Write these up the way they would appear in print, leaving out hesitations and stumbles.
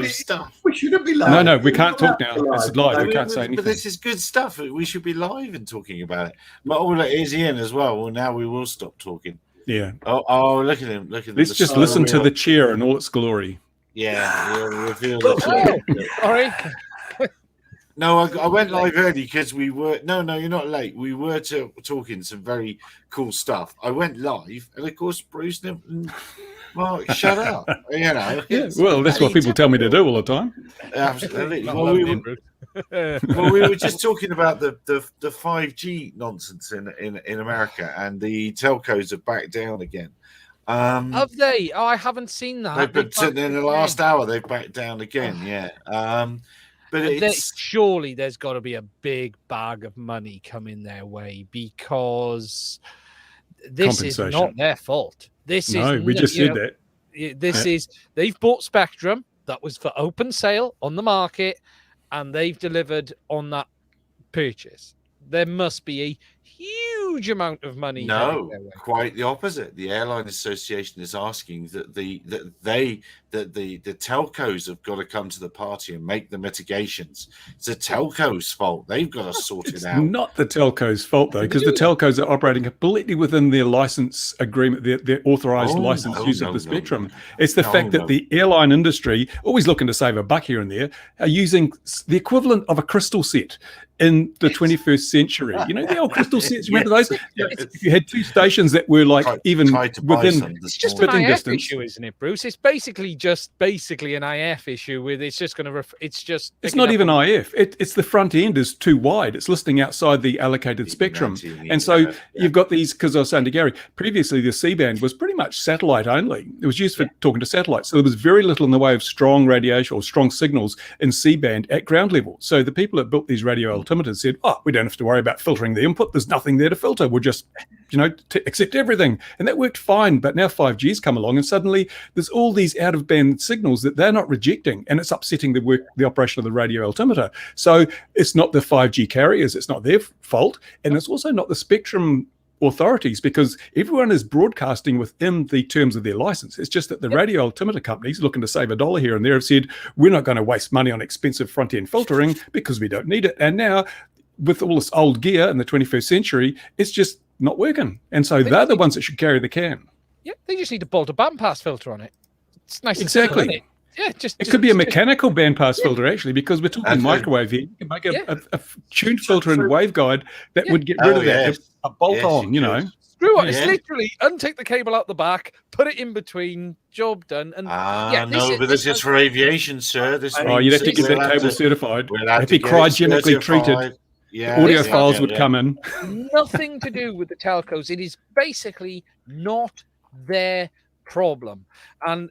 stuff. We shouldn't be live. No, we can't talk now. This is live. We can't say anything. But this is good stuff. We should be live and talking about it. But all it is Ian as well. Well, now we will stop talking. Yeah. Oh, look at him. Look at him. Let's just listen to the chair in all its glory. Yeah, we'll reveal the chair. Sorry. No, I went live early because we were. No, you're not late. We were talking some very cool stuff. I went live, and of course, Bruce and Mark, shut up. You know. Yeah, well, that's what people tell me to do all the time. Absolutely. Well, we were just talking about the 5G nonsense in America, and the telcos are back down again. Have they? Oh, I haven't seen that. In the last hour, they've backed down again. Yeah. But surely there's got to be a big bag of money coming their way, because this is not their fault. We just said that. This is, they've bought Spectrum that was for open sale on the market, and they've delivered on that purchase. There must be a huge amount of money. No, quite the opposite. The Airline Association is asking that the telcos have got to come to the party and make the mitigations. It's the telcos' fault. They've got to sort it out. Not the telcos' fault though, because the telcos are operating completely within their license agreement, their authorized use of the spectrum. It's the fact that the airline industry, always looking to save a buck here and there, are using the equivalent of a crystal set in the 21st century. You know, the old crystal sets, remember those? If you had two stations that were like even within it's just an IF issue, isn't it, Bruce? It's basically an IF issue with it's just going to it's not even IF. It's the front end is too wide. It's listing outside the allocated spectrum. And so you've got these, because I was saying to Gary, previously the C-band was pretty much satellite only. It was used for talking to satellites. So there was very little in the way of strong radiation or strong signals in C-band at ground level. So the people that built these radio altimeters said, we don't have to worry about filtering the input. There's nothing there to filter. We'll just, accept everything. And that worked fine. But now 5G's come along, and suddenly there's all these out-of-band signals that they're not rejecting, and it's upsetting the operation of the radio altimeter. So it's not the 5G carriers. It's not their fault. And it's also not the spectrum authorities, because everyone is broadcasting within the terms of their license. It's just that the radio altimeter companies looking to save $1 here and there have said, we're not going to waste money on expensive front-end filtering because we don't need it. And now, with all this old gear in the 21st century, it's just not working. And so they're the ones that should carry the can. Yeah, they just need to bolt a bandpass filter on it. It's nice. Exactly. And simple, isn't it? It could be a mechanical bandpass filter, actually, because we're talking microwave here. You can make a tuned filter and waveguide that would get rid of that. A bolt-on, Screw it. It's literally untake the cable out the back, put it in between, job done. And but this is for aviation, sir. You'd have to get that cable certified. It'd be cryogenically treated. Yeah, audio files would come in. Nothing to do with the telcos. It is basically not their problem. And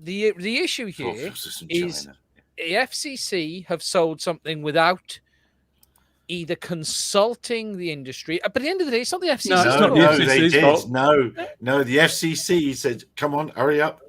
the issue here is the FCC have sold something without either consulting the industry. But at the end of the day, it's not the FCC. No, it's not the FCC's fault. No, the FCC said, come on, hurry up.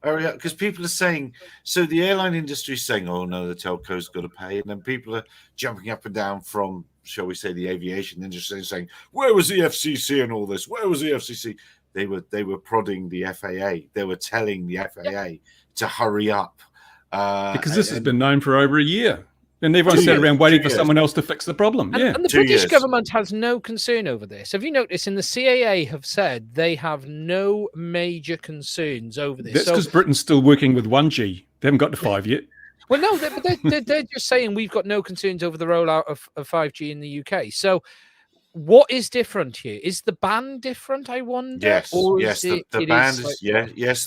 Because people are saying, so the airline industry is saying, oh no, the telco's got to pay. And then people are jumping up and down from, shall we say, the aviation industry, saying, where was the FCC and all this? Where was the FCC? They were prodding the FAA. They were telling the FAA to hurry up. Because this has been known for over a year. And everyone sat around waiting for someone else to fix the problem. And the British government has no concern over this. Have you noticed in the CAA have said they have no major concerns over this? That's because Britain's still working with 1G. They haven't got to 5 yet. Well, no, they're just saying we've got no concerns over the rollout of 5G in the UK. So what is different here? Is the band different, I wonder? Yes, the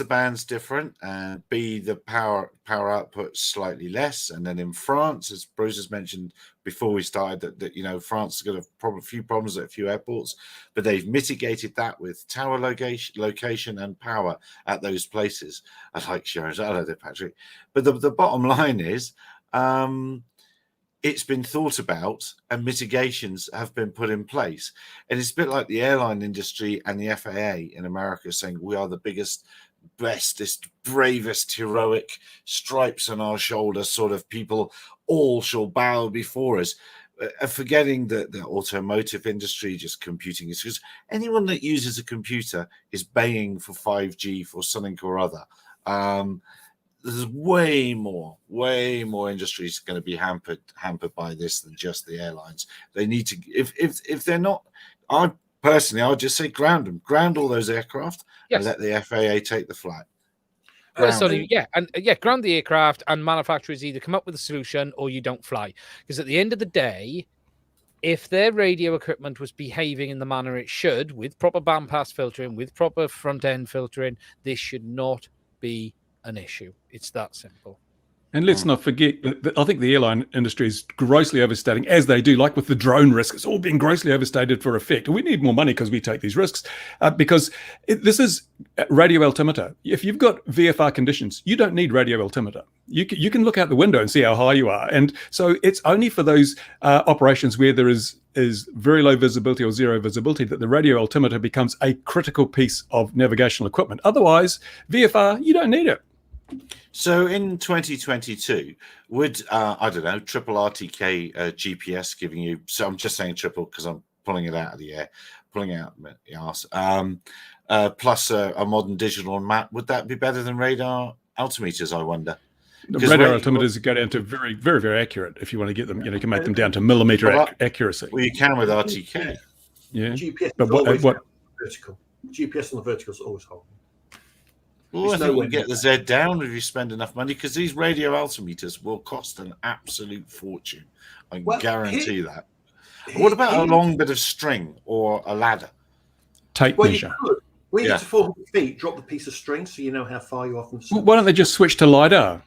band's different. And the power output slightly less. And then in France, as Bruce has mentioned before we started, that France has got a few problems at a few airports, but they've mitigated that with tower location and power at those places. I like Sharon's. I love it, Patrick. But the bottom line is, it's been thought about and mitigations have been put in place. And it's a bit like the airline industry and the FAA in America saying we are the biggest, bestest, bravest, heroic, stripes on our shoulder sort of people, all shall bow before us. Forgetting that the automotive industry, just computing is because anyone that uses a computer is baying for 5G for something or other. there's way more industries going to be hampered by this than just the airlines. They need to, if they're not, I'd just say ground all those aircraft and let the FAA take the flight. Ground the aircraft, and manufacturers either come up with a solution or you don't fly. Because at the end of the day, if their radio equipment was behaving in the manner it should, with proper bandpass filtering, with proper front end filtering, this should not be an issue. It's that simple. And let's not forget that I think the airline industry is grossly overstating, as they do, like with the drone risk. It's all been grossly overstated for effect. We need more money because we take these risks, because this is radio altimeter. If you've got VFR conditions, you don't need radio altimeter. You can look out the window and see how high you are. And so it's only for those operations where there is very low visibility or zero visibility that the radio altimeter becomes a critical piece of navigational equipment. Otherwise, VFR, you don't need it. So in 2022, would I don't know, triple RTK GPS giving you? So I'm just saying triple because I'm pulling it out of the air, pulling it out the arse. Plus a modern digital map. Would that be better than radar altimeters? I wonder. The radar altimeters go down to very, very, very accurate. If you want to get them, you can make them down to millimeter accuracy. Well, you can with RTK. Yeah, GPS, but what vertical? GPS on the vertical is always horrible. Well, I think we get the Z down if you spend enough money, because these radio altimeters will cost an absolute fortune. I guarantee that. What about a long bit of string or a ladder? Tape measure. When you get to 400 feet, drop the piece of string so you know how far you are from the sun. Why don't they just switch to LiDAR?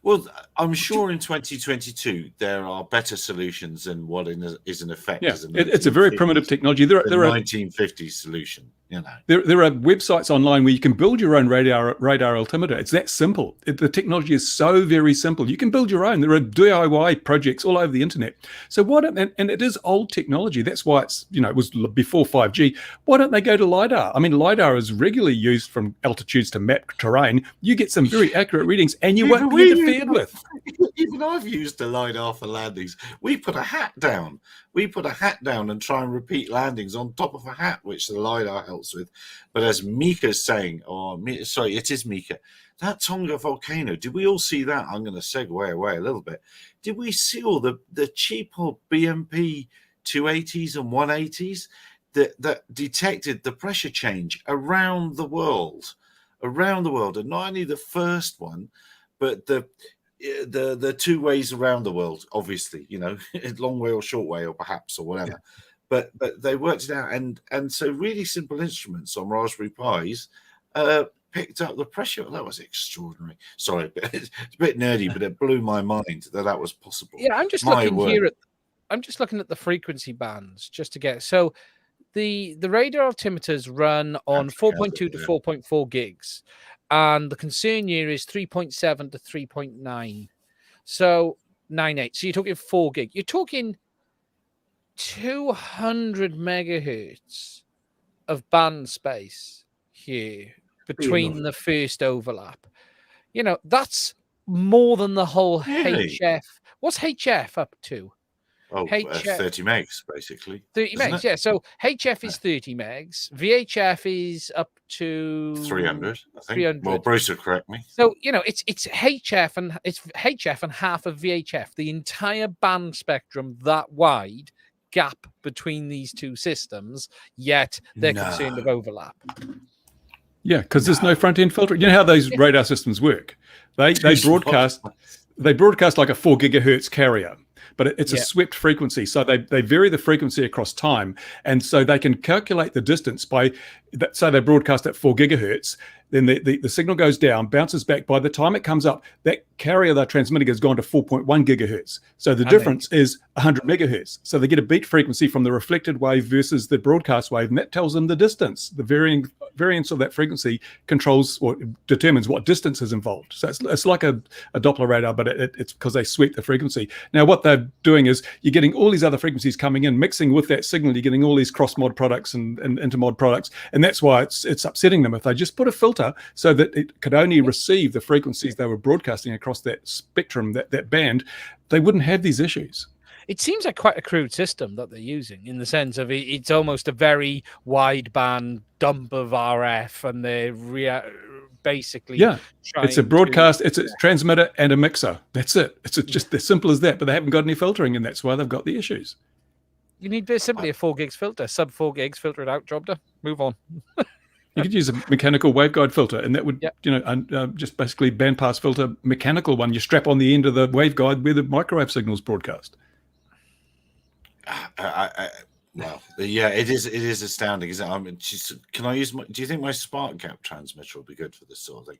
Well, I'm sure in 2022 there are better solutions than what is in effect. Yeah, it's a very primitive technology. There are 1950s solution. There are websites online where you can build your own radar altimeter. It's that simple. The technology is so very simple. You can build your own. There are DIY projects all over the internet. So and it is old technology. That's why it was before 5G. Why don't they go to LiDAR? I mean, LiDAR is regularly used from altitudes to map terrain. You get some very accurate readings, and you won't be interfered with. Even I've used a LiDAR for landings. We put a hat down. And try and repeat landings on top of a hat, which the LiDAR helps with. But as Mika's saying, it is Mika, that Tonga volcano, did we all see that? I'm going to segue away a little bit. Did we see all the cheap old BMP 280s and 180s that detected the pressure change around the world? And not only the first one, but the two ways around the world, obviously, long way or short way, or perhaps, or whatever. Yeah. But they worked it out, and so really simple instruments on Raspberry Pis picked up the pressure. That was extraordinary. Sorry, it's a bit nerdy, but it blew my mind that was possible. Yeah, I'm just looking at the frequency bands just to get so. The radar altimeters run on 4.2 to 4.4 gigs, and the concern here is 3.7 to 3.9. So 9.8. So you're talking 4 gig. You're talking 200 megahertz of band space here between the first overlap. That's more than the whole HF. What's HF up to? 30 megs, basically. 30 megs, yeah. So HF is 30 megs. VHF is up to 300, I think. 300. Well, Bruce will correct me. So, it's HF and half of VHF. The entire band spectrum that wide gap between these two systems, yet they're concerned of overlap. Yeah, because there's no front end filter. You know how those radar systems work? They broadcast like a 4 gigahertz carrier. But it's a swept frequency, so they vary the frequency across time, and so they can calculate the distance by. So they broadcast at 4 gigahertz, then the signal goes down, bounces back. By the time it comes up, that carrier they're transmitting has gone to 4.1 gigahertz. So the difference is 100 megahertz. So they get a beat frequency from the reflected wave versus the broadcast wave, and that tells them the distance. The variance of that frequency controls or determines what distance is involved. So it's like a Doppler radar, but it's because they sweep the frequency. Now what they're doing is you're getting all these other frequencies coming in, mixing with that signal. You're getting all these cross mod products and intermod products, and that's why it's upsetting them. If they just put a filter so that it could only receive the frequencies they were broadcasting across that spectrum, that band, they wouldn't have these issues. It seems like quite a crude system that they're using, in the sense of it's almost a very wideband dump of RF, and they're basically it's a broadcast, it's a transmitter and a mixer. That's it. It's just as simple as that. But they haven't got any filtering, and that's why they've got the issues. You need simply a 4 gigs filter, sub 4 gigs, filter it out, job done, move on. You could use a mechanical waveguide filter, and that would, just basically bandpass filter, mechanical one. You strap on the end of the waveguide where the microwave signals broadcast. Well, yeah, it is astounding, isn't it? I mean, can I use do you think my Spark Gap transmitter will be good for this sort of thing?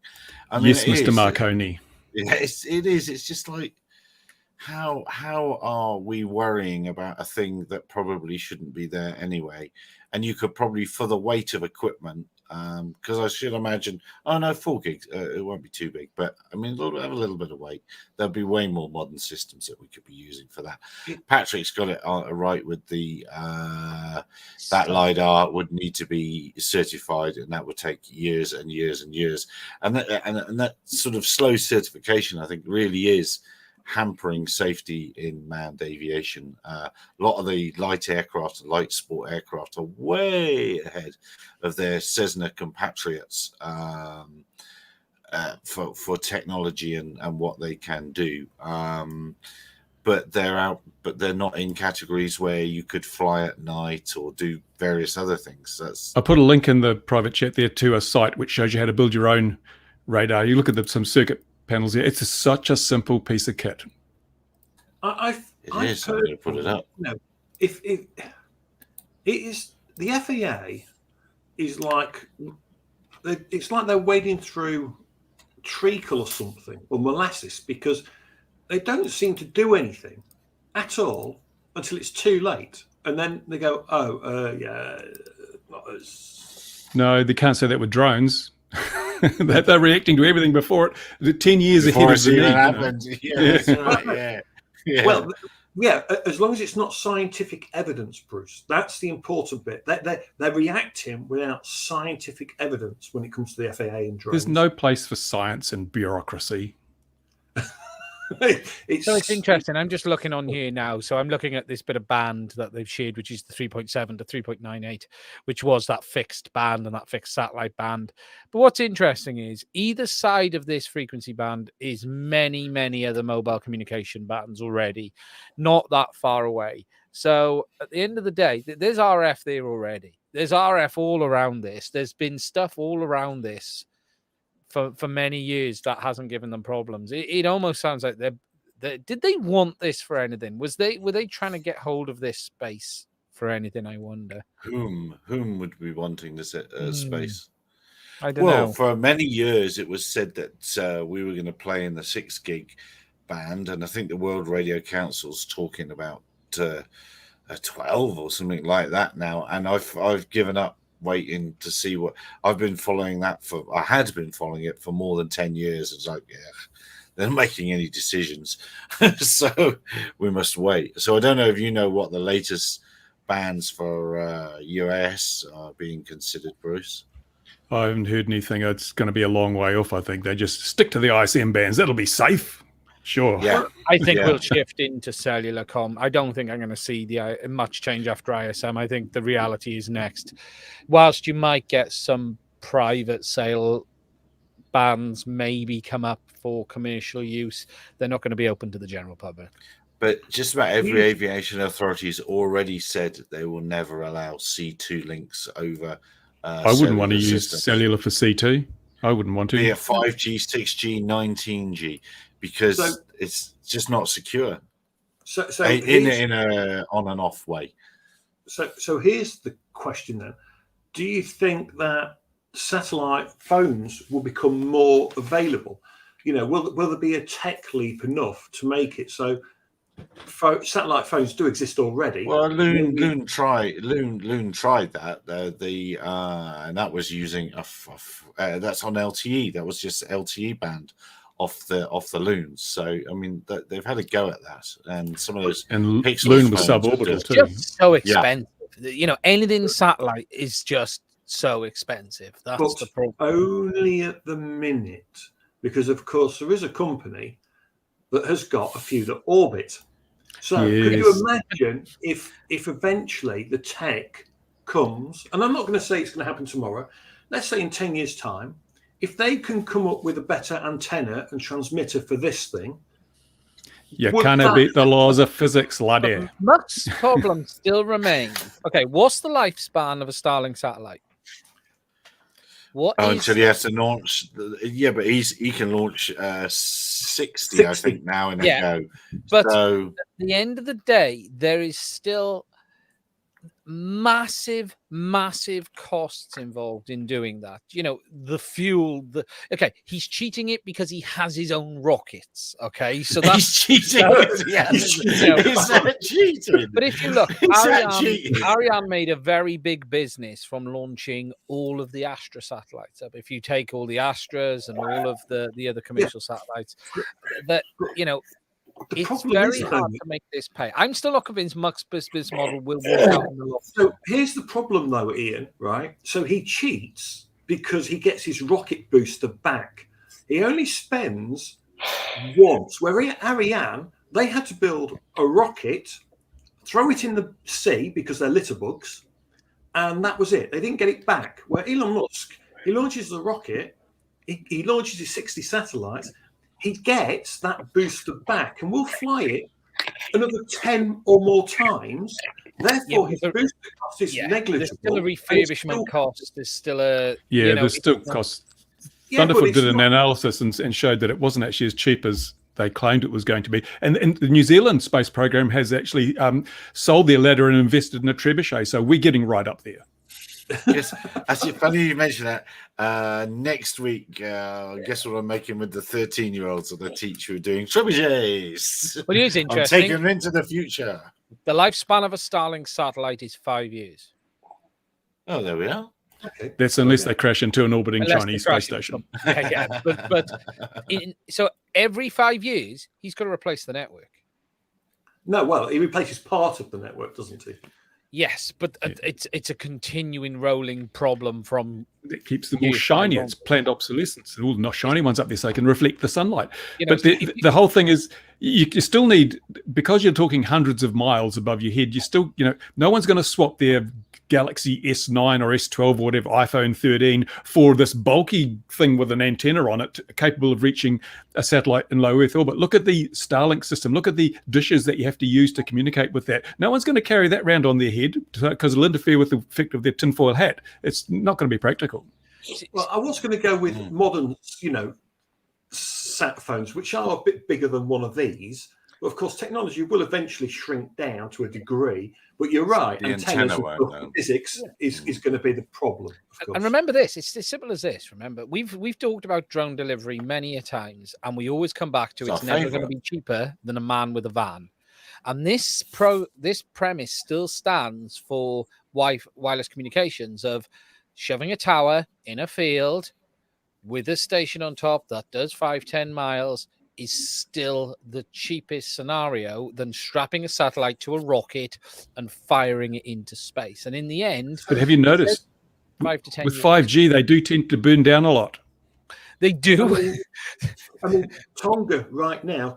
I mean, yes, Mr. Marconi. It is. It's just like, how are we worrying about a thing that probably shouldn't be there anyway? And you could probably, for the weight of equipment, because I should imagine, 4 gigs, it won't be too big, but I mean, it'll have a little bit of weight. There'll be way more modern systems that we could be using for that. Patrick's got it right with the that LiDAR would need to be certified, and that would take years and years and years. And that sort of slow certification, I think, really is hampering safety in manned aviation. A lot of the light aircraft and light sport aircraft are way ahead of their Cessna compatriots for technology and what they can do. But they're not in categories where you could fly at night or do various other things. I put a link in the private chat there to a site which shows you how to build your own radar. You look at some circuit panels here. It's such a simple piece of kit. I'm going to put it up. If it is, the FAA is like, it's like they're wading through treacle or something, or molasses, because they don't seem to do anything at all until it's too late, and then they go, not as... No, they can't say that with drones. They're reacting to everything before it. The 10 years before ahead of the happens. Yeah, that's right. Yeah. Well, yeah. As long as it's not scientific evidence, Bruce. That's the important bit. They're reacting without scientific evidence when it comes to the FAA and drones. There's no place for science and bureaucracy. It's interesting. I'm just looking on here now. So I'm looking at this bit of band that they've shared, which is the 3.7 to 3.98, which was that fixed band and that fixed satellite band. But what's interesting is either side of this frequency band is many, many other mobile communication bands already, not that far away. So at the end of the day, there's RF there already. There's RF all around this. There's been stuff all around this for many years that hasn't given them problems. It almost sounds like did they want this for anything? Were they trying to get hold of this space for anything? I wonder. Whom would be wanting this space? I don't know. Well, for many years it was said that we were going to play in the 6 gig band, and I think the World Radio Council's talking about 12 or something like that now. And I've given up waiting to see what I've been following that for. I had been following it for more than 10 years. It's like, they're not making any decisions, so we must wait. So I don't know if you know what the latest bans for US are being considered, Bruce. I haven't heard anything. It's going to be a long way off. I think they just stick to the ISM bands. That'll be safe. Sure. Yeah. I think we'll shift into cellular comm. I don't think I'm going to see much change after ISM. I think the reality is next. Whilst you might get some private sale bands maybe come up for commercial use, they're not going to be open to the general public. But just about every aviation authority has already said they will never allow C2 links over. I wouldn't want to use cellular for C2. I wouldn't want to. Yeah, 5G, 6G, 19G. Because it's just not secure. So in a on and off way. So here's the question then: do you think that satellite phones will become more available? Will there be a tech leap enough to make it so satellite phones do exist already? Well, Loon tried that. And that was using that's on LTE. That was just LTE band off the Loons. So I mean, they've had a go at that, and some of those Loon was suborbital too. Just so expensive. Anything satellite is just so expensive. That's the problem. Only at the minute, because of course there is a company that has got a few that orbit. So could you imagine if eventually the tech comes, and I'm not going to say it's going to happen tomorrow, let's say in 10 years' time, if they can come up with a better antenna and transmitter for this thing, you can't beat the laws of physics, laddie. Musk's problem still remains. Okay, what's the lifespan of a Starlink satellite? Until he has to launch. Yeah, but he can launch 60, I think, now in a go. But at the end of the day, there is still massive costs involved in doing that. You know, the fuel, he's cheating it because he has his own rockets. Okay, so that's cheating. Is that cheating? But if you look, Ariane made a very big business from launching all of the Astra satellites up. If you take all the Astras and all of the other commercial satellites, that it's very hard to make this pay. I'm still not convinced Musk's business model will work out in the long term. So here's the problem, though, Ian, right? So he cheats because he gets his rocket booster back. He only spends once. Where Ariane, they had to build a rocket, throw it in the sea because they're litter bugs, and that was it. They didn't get it back. Where Elon Musk, he launches the rocket, he launches his 60 satellites, he gets that booster back, and we'll fly it another 10 or more times. Therefore, his booster cost is negligible. There's still a refurbishment cost. There's still a there's still cost. Thunderfoot did an analysis and showed that it wasn't actually as cheap as they claimed it was going to be. And the New Zealand space program has actually sold their ladder and invested in a trebuchet. So we're getting right up there. Yes, actually, funny you mention that. Next week, guess what I'm making with the 13-year-olds that I teach who are doing trebuchets. Well, it is interesting. I'm taking them into the future. The lifespan of a Starlink satellite is 5 years. Oh, there we are. Okay. That's unless they crash into an orbiting Chinese space station. So every 5 years, he's got to replace the network. No, well, he replaces part of the network, doesn't he? Yes, but it's a continuing rolling problem from... It keeps them all shiny. It's planned obsolescence. All not shiny ones up there so they can reflect the sunlight. But the whole thing is you still need, because you're talking hundreds of miles above your head, you still, no one's going to swap their Galaxy S9 or S12 or whatever, iPhone 13 for this bulky thing with an antenna on it capable of reaching a satellite in low Earth orbit. Look at the Starlink system. Look at the dishes that you have to use to communicate with that. No one's going to carry that around on their head because it'll interfere with the effect of their tinfoil hat. It's not going to be practical. Well, I was going to go with modern, sat phones, which are a bit bigger than one of these. But of course, technology will eventually shrink down to a degree. But you're right, antennas with physics is going to be the problem. And remember this, it's as simple as this. Remember, we've talked about drone delivery many a times, and we always come back to it's never going to be cheaper than a man with a van. And this premise still stands for wireless communications of shoving a tower in a field with a station on top that does 5-10 miles is still the cheapest scenario than strapping a satellite to a rocket and firing it into space. And in the end... But have you noticed, 5 to 10 with years. 5G, they do tend to burn down a lot. They do. I mean, Tonga right now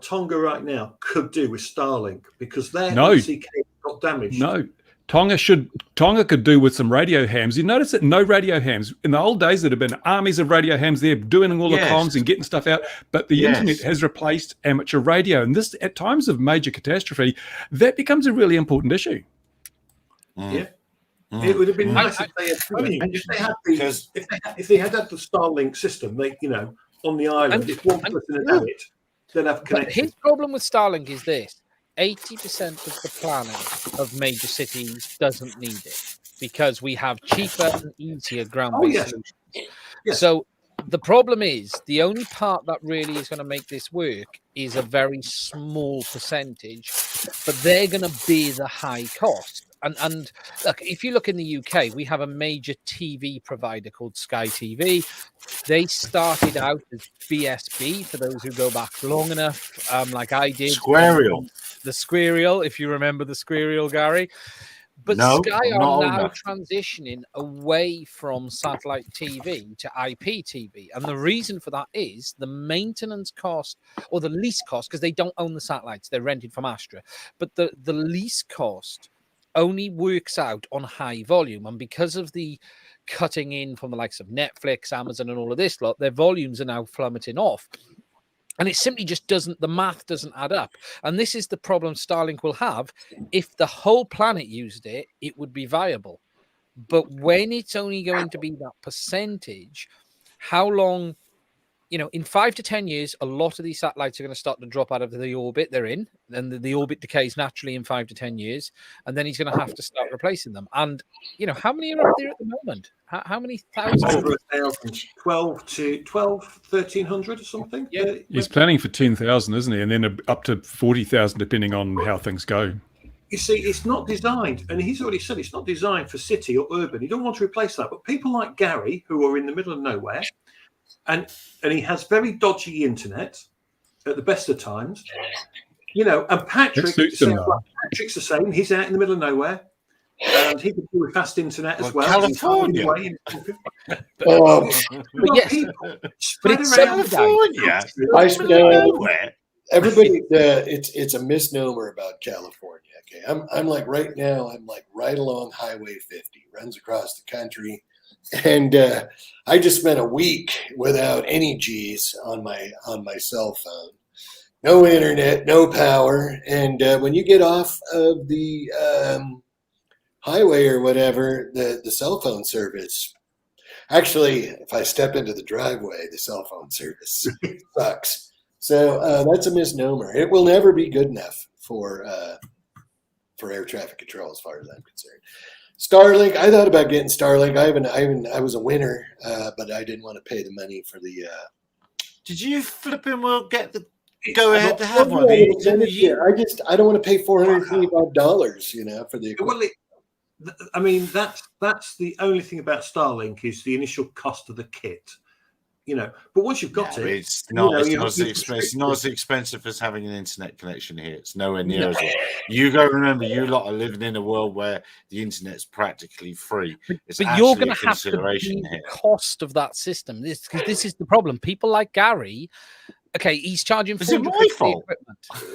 could do with Starlink because their CK got damaged. No. Tonga could do with some radio hams. You notice that no radio hams. In the old days, there have been armies of radio hams there doing all the comms and getting stuff out. But the internet has replaced amateur radio. And this, at times of major catastrophe, that becomes a really important issue. Yeah. It would have been nice if they had the Starlink system, on the island, if one person had it, they'd have connection. But his problem with Starlink is this. 80% of the planet of major cities doesn't need it because we have cheaper and easier ground-based solutions. Yes. So the problem is the only part that really is going to make this work is a very small percentage, but they're going to be the high cost. And look, if you look in the UK, we have a major TV provider called Sky TV. They started out as BSB, for those who go back long enough, like I did. Squarial. The Squarial, if you remember the Squarial, Gary. But No, Sky I'm not are old now enough. transitioning away from satellite TV to IPTV. And the reason for that is the maintenance cost or the lease cost, because they don't own the satellites, they're rented from Astra. But the lease cost only works out on high volume. And because of the cutting in from the likes of Netflix, Amazon, and all of this lot, their volumes are now plummeting off. And it simply just doesn't, the math doesn't add up. And this is the problem Starlink will have. If the whole planet used it, it would be viable. But when it's only going to be that percentage, how long, in 5 to 10 years, a lot of these satellites are going to start to drop out of the orbit they're in. And the orbit decays naturally in 5 to 10 years. And then he's going to have to start replacing them. And, how many are up there at the moment? How many thousands? Over 1,000, 1,300 or something. Yeah. He's planning for 10,000, isn't he? And then up to 40,000, depending on how things go. You see, it's not designed, and he's already said it's not designed for city or urban. He don't want to replace that. But people like Gary, who are in the middle of nowhere, and he has very dodgy internet at the best of times, and Patrick's the same. He's out in the middle of nowhere. And he could do with fast internet as well. California. But it's California. Everybody, it's a misnomer about California. Okay, I'm like right now. I'm like right along Highway 50, runs across the country, and I just spent a week without any G's on my cell phone. No internet, no power, and when you get off of the highway or whatever, the cell phone service. Actually, if I step into the driveway, the cell phone service sucks. So that's a misnomer. It will never be good enough for air traffic control, as far as I'm concerned. Starlink. I thought about getting Starlink. I was a winner, but I didn't want to pay the money for the. Did you flipping well get the go ahead to have one? I don't want to pay $425, for the equipment. I mean, that's the only thing about Starlink is the initial cost of the kit, But once you've got it, it's not as expensive as having an internet connection here. It's nowhere near as well. You got to remember, you lot are living in a world where the internet's practically free. But you're going to have to pay the cost of that system. This is the problem. People like Gary. Okay, he's charging for the equipment.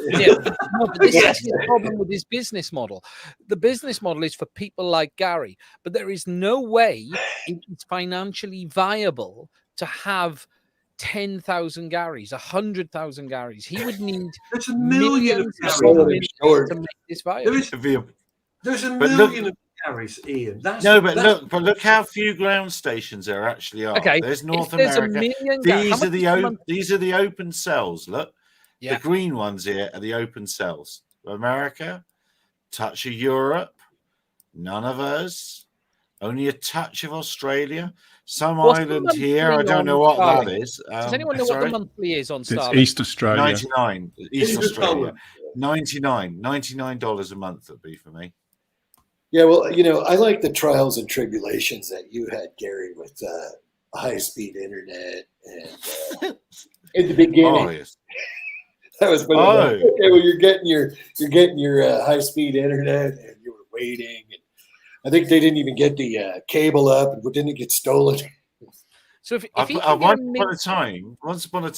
Yeah, but this is the problem with his business model. The business model is for people like Gary, but there is no way it's financially viable to have 10,000 Garys, 100,000 Garys. He would need there's a million of Garys to make this viable. There's a million of Garys, Ian. Look how few ground stations there actually are. Okay, there's North America. These are the open cells. Look, the green ones here are the open cells. America, touch of Europe, none of us. Only a touch of Australia. Some island here. I don't know what that is. Does anyone know what the monthly is on Starlink? It's East Australia. 99. East Australia. $99 a month would be for me. Yeah, well, I like the trials and tribulations that you had, Gary, with high-speed internet, and in the beginning, that was when you're getting your high-speed internet, and you were waiting, and I think they didn't even get the cable up, and didn't get stolen. So if once upon a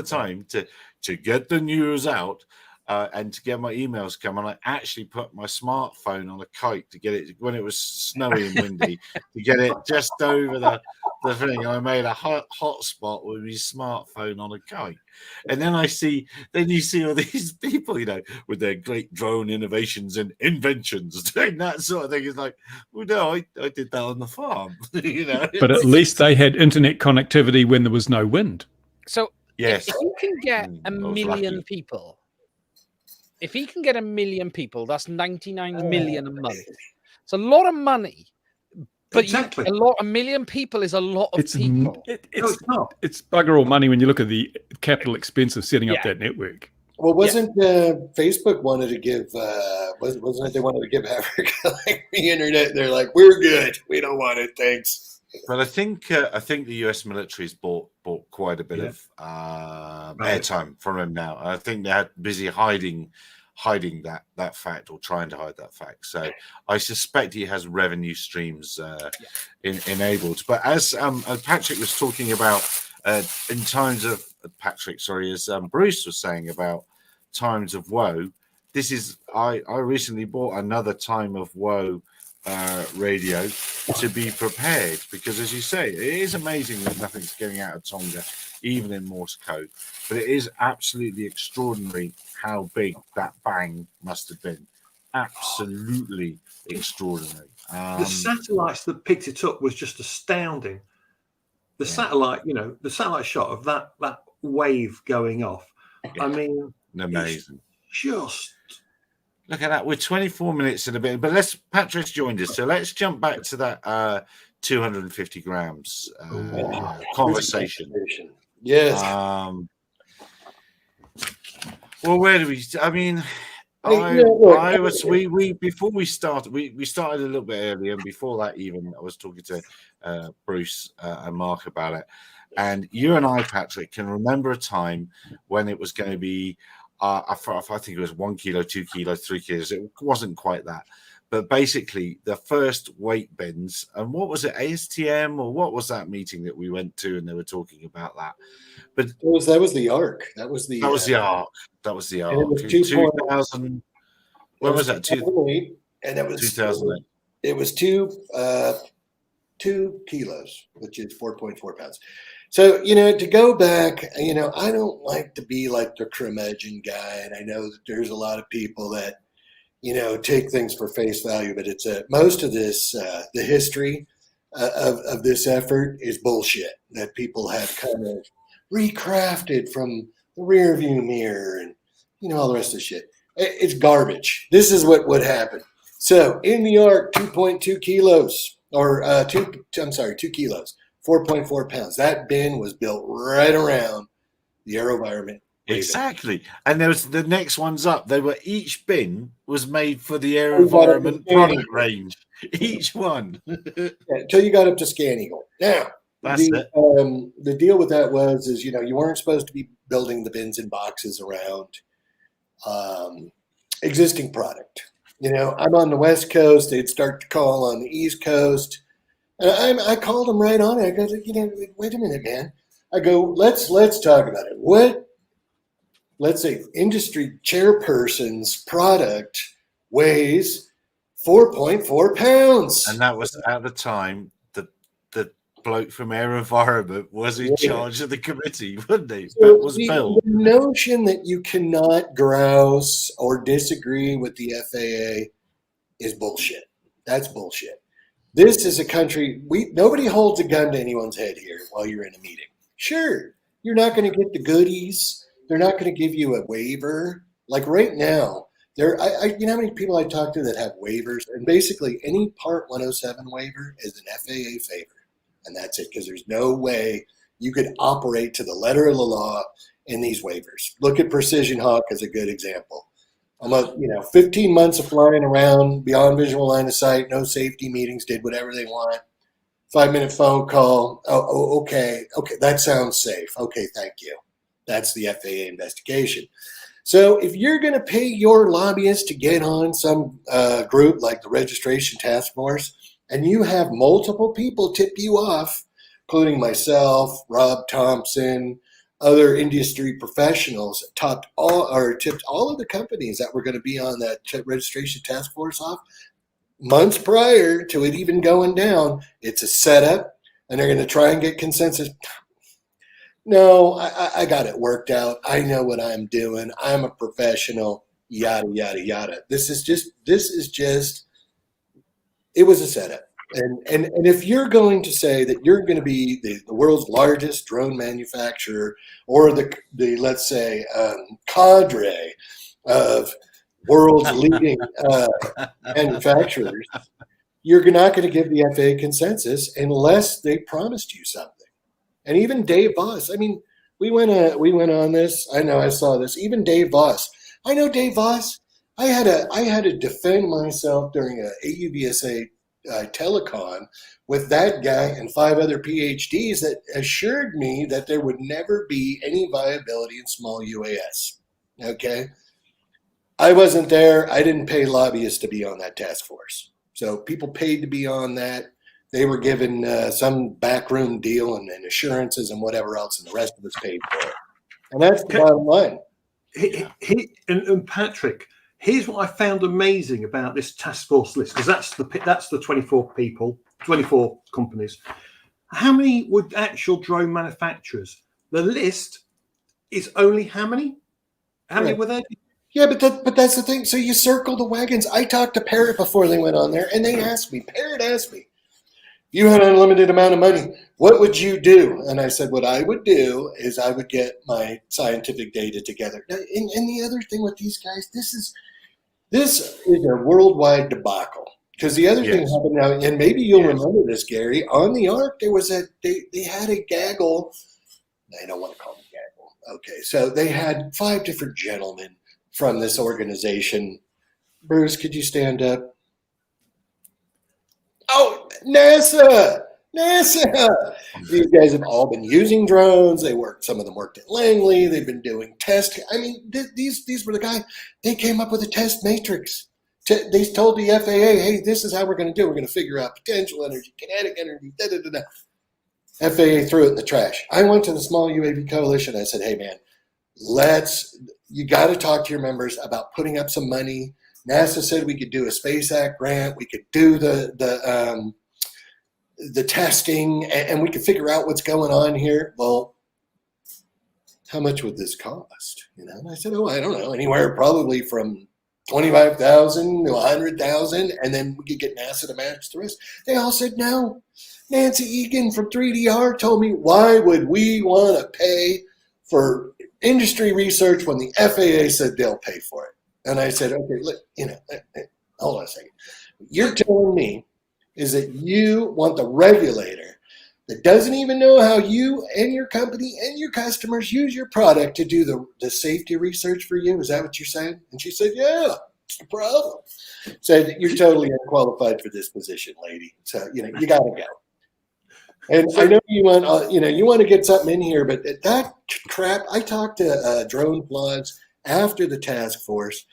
time, to get the news out. And to get my emails coming, I actually put my smartphone on a kite to get it when it was snowy and windy to get it just over the thing. I made a hotspot with my smartphone on a kite, and then you see all these people, with their great drone innovations and inventions doing that sort of thing. It's like, well, no, I did that on the farm, But at least they had internet connectivity when there was no wind. So yes, if you can get a million people. If he can get 1 million people, that's 99 million a month. It's a lot of money. But exactly. A million people is a lot of people. It's not. It's bugger all money when you look at the capital expense of setting up that network. Well, wasn't Facebook wanted to give? Wasn't it they wanted to give Africa the internet? They're like, we're good. We don't want it. Thanks. But I think the US military's bought quite a bit of airtime from him now. I think they're busy hiding hiding that fact or trying to hide that fact. So I suspect he has revenue streams enabled. But as Patrick was talking about in times of as Bruce was saying about times of woe, this is I recently bought another time of woe radio to be prepared, because as you say, it is amazing that nothing's getting out of Tonga, even in Morse code, but it is absolutely extraordinary how big that bang must have been. Absolutely extraordinary. The satellites that picked it up was just astounding. The satellite, the satellite shot of that wave going off. I mean, amazing. Just look at that. We're 24 minutes in a bit, but Patrick's joined us, so let's jump back to that 250 grams conversation. Yes. Well, where do we? I mean, before we started, we started a little bit earlier, and before that, even I was talking to Bruce and Mark about it, and you and I, Patrick, can remember a time when it was going to be. I think it was 1 kilo, 2 kilos, 3 kilos. It wasn't quite that. But basically, the first weight bins, and what was it, ASTM, or what was that meeting that we went to, and they were talking about that? But that was the ARC. That was the ARC. That was the ARC. And it was 2000. When was that? 2008, and it was 2008. It was 2 kilos, which is 4.4 pounds. So, to go back, I don't like to be like the curmudgeon guy. And I know that there's a lot of people that, take things for face value, but it's most of this, the history of this effort is bullshit that people have kind of recrafted from the rear view mirror and, all the rest of the shit. It's garbage. This is what would happen. So in New York, 2.2 kilos or 2 kilos. 4.4 pounds. That bin was built right around the AeroVironment. Exactly. And there was the next ones up. Each bin was made for the AeroVironment product range. Each one. Until you got up to Scan Eagle. Now, the deal with that is, you weren't supposed to be building the bins and boxes around existing product. I'm on the West Coast. They'd start to call on the East Coast. And I called him right on it. I go, wait a minute, man. I go, let's talk about it. Let's say industry chairperson's product weighs 4.4 pounds. And that was at the time the bloke from AeroVironment was in charge of the committee, wasn't he? So that was Bill. The notion that you cannot grouse or disagree with the FAA is bullshit. That's bullshit. This is a country, nobody holds a gun to anyone's head here while you're in a meeting. Sure, you're not going to get the goodies. They're not going to give you a waiver. Like right now, you know how many people I talk to that have waivers? And basically any Part 107 waiver is an FAA favor. And that's it, because there's no way you could operate to the letter of the law in these waivers. Look at Precision Hawk as a good example. 15 months of flying around beyond visual line of sight, no safety meetings, did whatever they want. 5-minute phone call. Oh, okay. That sounds safe. Okay, thank you. That's the FAA investigation. So if you're going to pay your lobbyists to get on some group like the Registration Task Force, and you have multiple people tip you off, including myself, Rob Thompson, other industry professionals, tipped all of the companies that were going to be on that registration task force off months prior to it even going down. It's a setup, and they're going to try and get consensus. No, I got it worked out. I know what I'm doing. I'm a professional. Yada yada yada. This is just. It was a setup. And if you're going to say that you're going to be the world's largest drone manufacturer, or the let's say cadre of world's leading manufacturers, you're not going to give the FAA consensus unless they promised you something. And even Dave Voss, I mean, we went on this. I know I saw this. Even Dave Voss. I know Dave Voss. I had to defend myself during a AUVSA telecon with that guy and 5 other PhDs that assured me that there would never be any viability in small UAS. Okay. I wasn't there. I didn't pay lobbyists to be on that task force. So people paid to be on that. They were given some backroom deal and assurances and whatever else, and the rest of us paid for it. And that's the bottom line. And Patrick, here's what I found amazing about this task force list, because that's the 24 people, 24 companies. How many were actual drone manufacturers? The list is only how many? How many were there? Yeah, but that's the thing. So you circle the wagons. I talked to Parrot before they went on there, and they asked me, Parrot asked me, you had an unlimited amount of money, what would you do? And I said, what I would do is I would get my scientific data together. And the other thing with these guys, this is a worldwide debacle. Because the other thing happened now, and maybe you'll remember this, Gary, on the Ark, there was they had a gaggle. I don't want to call them gaggle. Okay, so they had 5 different gentlemen from this organization. Bruce, could you stand up? Oh, NASA! These guys have all been using drones. Some of them worked at Langley. They've been doing tests. I mean, these were the guys. They came up with a test matrix. They told the FAA, hey, this is how we're going to do it. We're going to figure out potential energy, kinetic energy, da-da-da-da. FAA threw it in the trash. I went to the Small UAV Coalition. I said, hey, man, you got to talk to your members about putting up some money. NASA said we could do a Space Act grant. We could do the testing, and we could figure out what's going on here. Well, how much would this cost? And I said, I don't know, anywhere probably from $25,000 to $100,000, and then we could get NASA to match the rest. They all said no. Nancy Egan from 3DR told me, why would we want to pay for industry research when the FAA said they'll pay for it? And I said, okay, look, hold on a second. What you're telling me is that you want the regulator that doesn't even know how you and your company and your customers use your product to do the safety research for you? Is that what you're saying? And she said, yeah, it's the problem. Said, you're totally unqualified for this position, lady. So, you got to go. And I know you want to get something in here, but that crap, I talked to Drone Plugs after the task force.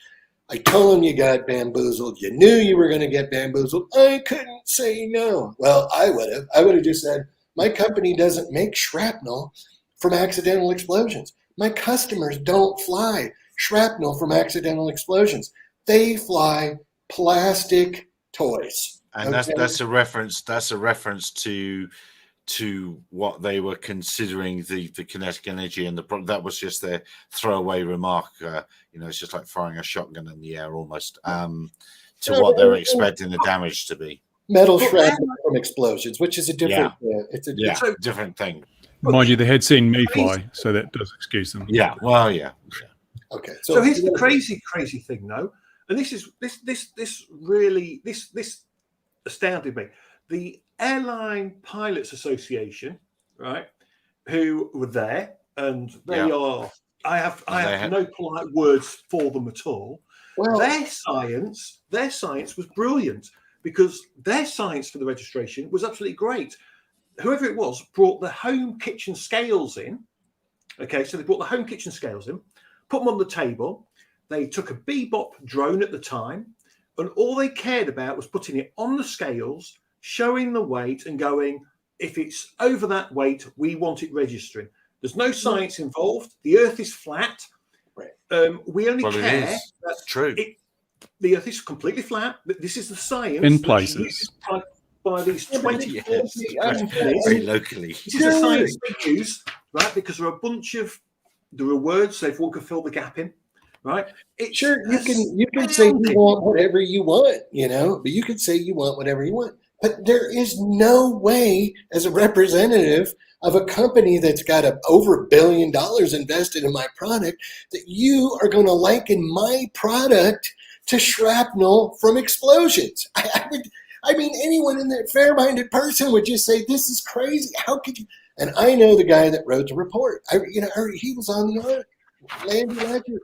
I told them you got bamboozled. You knew you were going to get bamboozled. I couldn't say no. Well, I would have. I would have just said, my company doesn't make shrapnel from accidental explosions. My customers don't fly shrapnel from accidental explosions. They fly plastic toys. And that's a reference. That's a reference to what they were considering the kinetic energy, and that was just their throwaway remark. It's just like firing a shotgun in the air almost, to what they were expecting the damage to be. Metal shrapnel from explosions, which is a different, different thing. Mind you, they had seen me fly, so that does excuse them. Yeah, well, yeah. Okay, so here's the crazy thing, though, and this really astounded me. The Airline Pilots Association, right, who were there, and they are. I have no polite words for them at all. Well, their science was brilliant, because their science for the registration was absolutely great. Whoever it was brought the home kitchen scales in. Okay, so they brought the home kitchen scales in, put them on the table. They took a Bebop drone at the time, and all they cared about was putting it on the scales, showing the weight, and going, if it's over that weight, we want it registering. There's no science involved. The Earth is flat. We only care. That's true. The Earth is completely flat. This is the science in places by these 20 very locally. This is the science they use, right? Because there are words they can fill the gap in, right? You can say you want whatever you want, but you can say you want whatever you want. But there is no way, as a representative of a company that's got over $1 billion invested in my product, that you are going to liken my product to shrapnel from explosions. Anyone in that fair-minded person would just say, this is crazy. How could you? And I know the guy that wrote the report. He was on the Ark, Landy Ledger.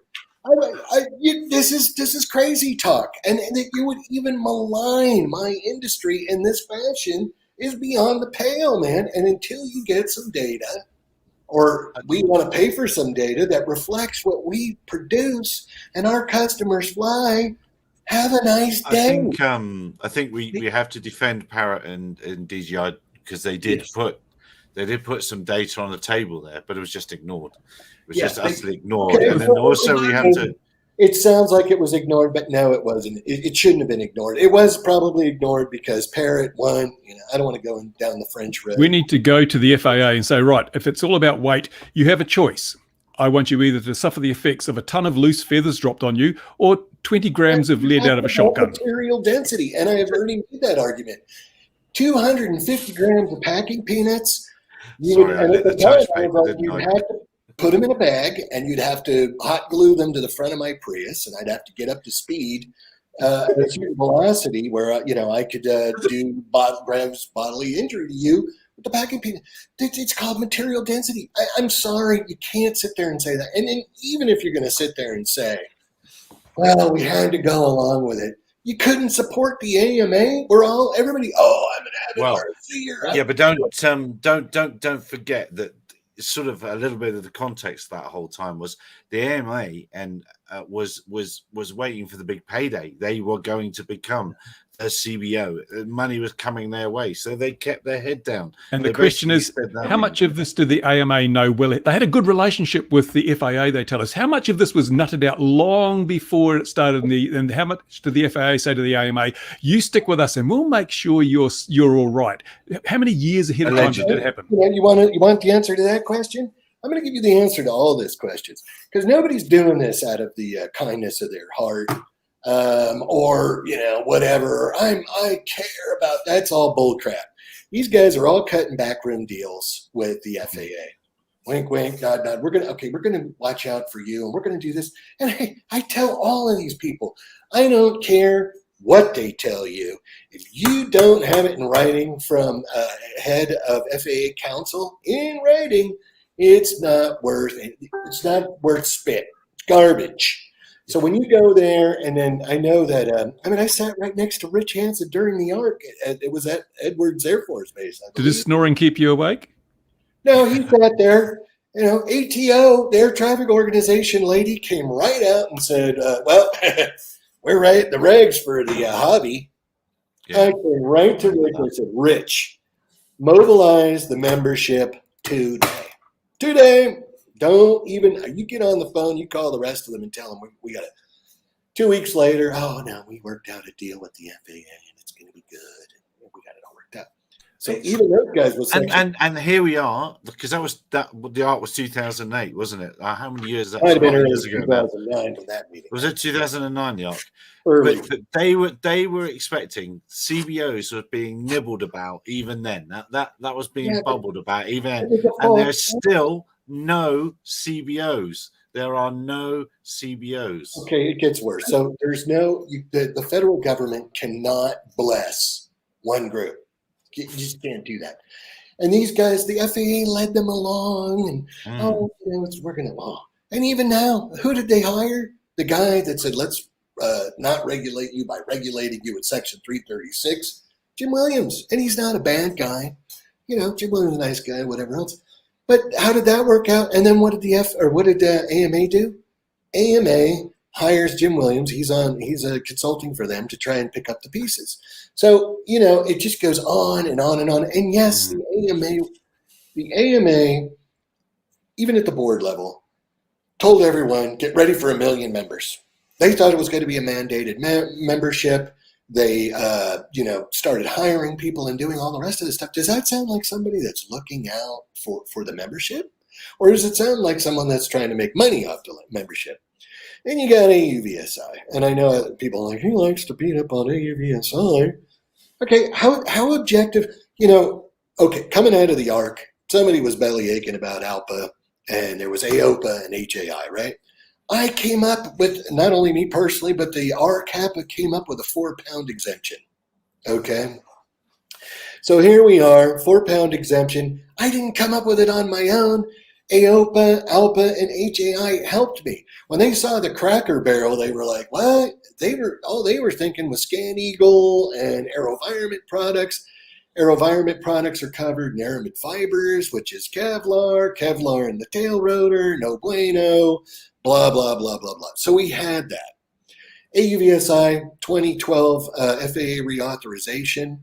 This is crazy talk, and that you would even malign my industry in this fashion is beyond the pale, man. And until you get some data, or we want to pay for some data that reflects what we produce and our customers fly. Have a nice day. I think we have to defend Parrot and DJI because they did put some data on the table there, but it was just ignored. It was just utterly ignored. Okay, and then also we have to. It sounds like it was ignored, but no, it wasn't. It shouldn't have been ignored. It was probably ignored because Parrot won. I don't want to go down the French road. We need to go to the FAA and say, right, if it's all about weight, you have a choice. I want you either to suffer the effects of a ton of loose feathers dropped on you or 20 grams of lead out of a shotgun. Material density, and I have already made that argument. 250 grams of packing peanuts. You'd have to put them in a bag, and you'd have to hot glue them to the front of my Prius, and I'd have to get up to speed at a certain velocity where I could do bodily injury to you with the packing peanut. It's called material density. I'm sorry, you can't sit there and say that. And even if you're going to sit there and say, well, we had to go along with it, you couldn't support the AMA. Everybody. Oh, I'm gonna have it. Yeah, but don't forget that sort of a little bit of the context that whole time was the AMA and was waiting for the big payday. They were going to become a CBO. Money was coming their way, so they kept their head down. And the question is, how much of this did the AMA know? Well, they had a good relationship with the FAA, they tell us. How much of this was nutted out long before it started? And how much did the FAA say to the AMA, you stick with us and we'll make sure you're all right? How many years ahead of time did that happen? You want the answer to that question? I'm going to give you the answer to all these questions because nobody's doing this out of the kindness of their heart. Or whatever. I care about. That's all bullcrap. These guys are all cutting backroom deals with the FAA. Wink, wink, nod, nod. We're gonna watch out for you, and we're gonna do this. And I tell all of these people, I don't care what they tell you. If you don't have it in writing from head of FAA council in writing, it's not worth it. It's not worth spit. It's garbage. So when you go there, and then I know that, I sat right next to Rich Hansen during the ARC. It was at Edwards Air Force Base. Did his snoring keep you awake? No, he sat there. ATO, the Air Traffic Organization lady came right out and said, well, we're right the regs for the hobby. Yeah. I came right to Rich and said, Rich, mobilize the membership today. Don't even, you get on the phone, you call the rest of them and tell them we got it. 2 weeks later, oh no, we worked out a deal with the FAA and it's going to be good. We got it all worked out. So even those guys was and here we are, because the ARC was 2008, wasn't it? How many years? That might have been early 2009 when that meeting. Was it 2009 the ARC? Early. But they were expecting CBOs were being nibbled about even then. That was being bubbled about even then, and there's still no CBOs. There are no CBOs. Okay, it gets worse. So there's the federal government cannot bless one group. You just can't do that. And these guys, the FAA led them along, and it's working along. And even now, who did they hire? The guy that said, let's not regulate you by regulating you at Section 336, Jim Williams. And he's not a bad guy. Jim Williams is a nice guy, whatever else. But how did that work out? And then what did AMA do? AMA hires Jim Williams. He's consulting for them to try and pick up the pieces. So, it just goes on and on and on. And yes, the AMA, even at the board level, told everyone, get ready for 1 million members. They thought it was going to be a mandated membership. They, started hiring people and doing all the rest of this stuff. Does that sound like somebody that's looking out for the membership? Or does it sound like someone that's trying to make money off the membership? And you got AUVSI. And I know people are like, he likes to beat up on AUVSI. Okay, how objective, coming out of the ARC, somebody was belly aching about ALPA, and there was AOPA and HAI, right? I came up with, not only me personally, but the RCAPA came up with a 4-pound exemption. Okay. So here we are, 4-pound exemption. I didn't come up with it on my own. AOPA, ALPA, and HAI helped me. When they saw the Cracker Barrel, they were like, what? All they were thinking was Scan Eagle and AeroVironment products. AeroVironment products are covered in aramid fibers, which is Kevlar in the tail rotor, no bueno, blah, blah, blah, blah, blah. So we had that. AUVSI 2012 FAA reauthorization.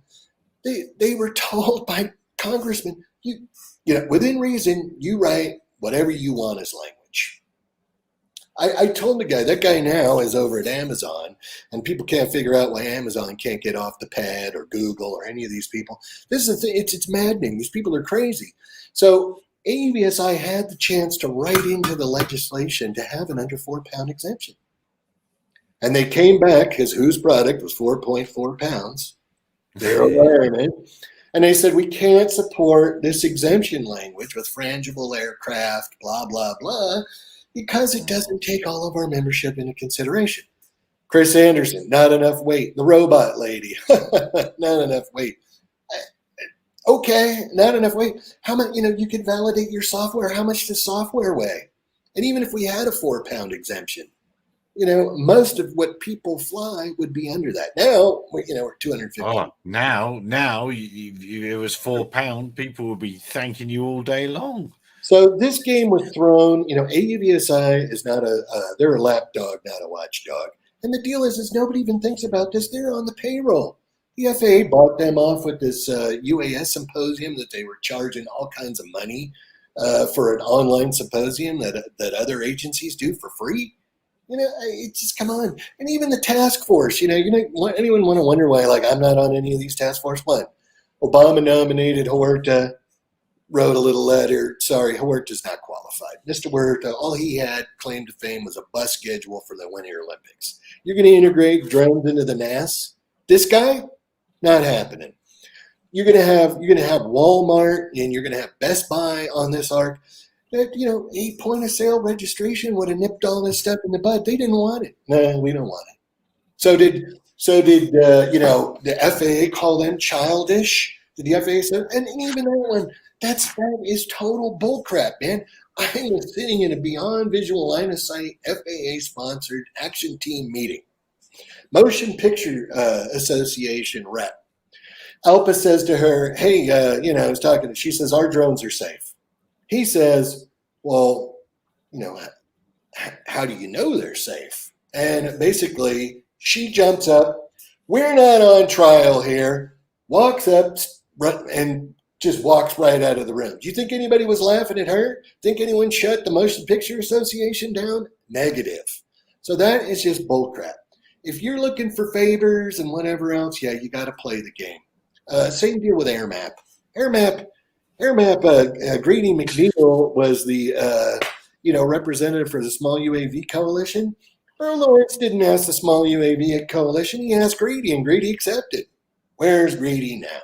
They were told by congressmen, you know, within reason, you write whatever you want as language. I told the guy, that guy now is over at Amazon, and people can't figure out why Amazon can't get off the pad or Google or any of these people. This is the thing, it's maddening. These people are crazy. So AUVSI had the chance to write into the legislation to have an under 4 pound exemption. And they came back, because whose product was 4.4 pounds, their environment, and they said, we can't support this exemption language with frangible aircraft, blah, blah, blah, because it doesn't take all of our membership into consideration. Chris Anderson, not enough weight. The robot lady, not enough weight. Okay, not enough weight. How much, you know, you could validate your software. How much does software weigh? And even if we had a 4 pound exemption, you know, most of what people fly would be under that. Now, you know, we're 250. Oh, now, it was 4 pound. People would be thanking you all day long. So this game was thrown, you know, AUVSI is not they're a lapdog, not a watchdog. And the deal is nobody even thinks about this. They're on the payroll. The FAA bought them off with this UAS symposium that they were charging all kinds of money for an online symposium that other agencies do for free. You know, it's just, come on. And even the task force, you know, anyone want to wonder why, like, I'm not on any of these task force? One, Obama nominated Huerta, wrote a little letter. Sorry, Huerta's not qualified. Mr. Huerta, all he had claim to fame was a bus schedule for the Winter Olympics. You're going to integrate drones into the NAS? This guy? Not happening. You're going to have Walmart and you're going to have Best Buy on this arc. That, you know, a point of sale registration would have nipped all this stuff in the bud. They didn't want it. No, we don't want it. So did you know, the FAA call them childish? Did the FAA say? And even that one, that is total bullcrap, man. I was sitting in a Beyond Visual Line of Sight FAA sponsored action team meeting. Motion Picture Association rep. Alpa says to her, hey, you know, I was talking to, she says, our drones are safe. He says, well, you know, how do you know they're safe? And basically, she jumps up, we're not on trial here, walks up and just walks right out of the room. Do you think anybody was laughing at her? Think anyone shut the Motion Picture Association down? Negative. So that is just bullcrap. If you're looking for favors and whatever else, yeah, you got to play the game. Same deal with AirMap. AirMap, Greedy McNeil was the representative for the Small UAV Coalition. Earl Lawrence didn't ask the Small UAV Coalition. He asked Greedy, and Greedy accepted. Where's Greedy now?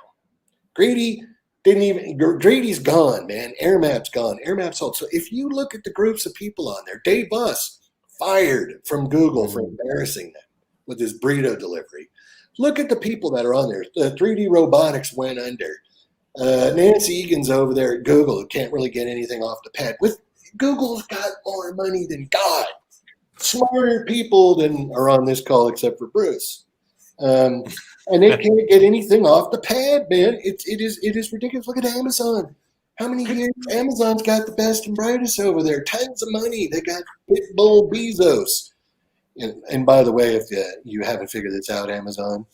Greedy didn't even. Greedy's gone, man. AirMap's gone. AirMap's sold. So if you look at the groups of people on there, Dave Buss fired from Google for embarrassing them with his burrito delivery. Look at the people that are on there. The 3D Robotics went under. Nancy Egan's over there at Google, who can't really get anything off the pad. Google's got more money than God. Smarter people than are on this call, except for Bruce. And they can't get anything off the pad, man. It is ridiculous. Look at Amazon. How many years? Amazon's got the best and brightest over there. Tons of money. They got Pitbull Bezos. And by the way, if you haven't figured this out, Amazon,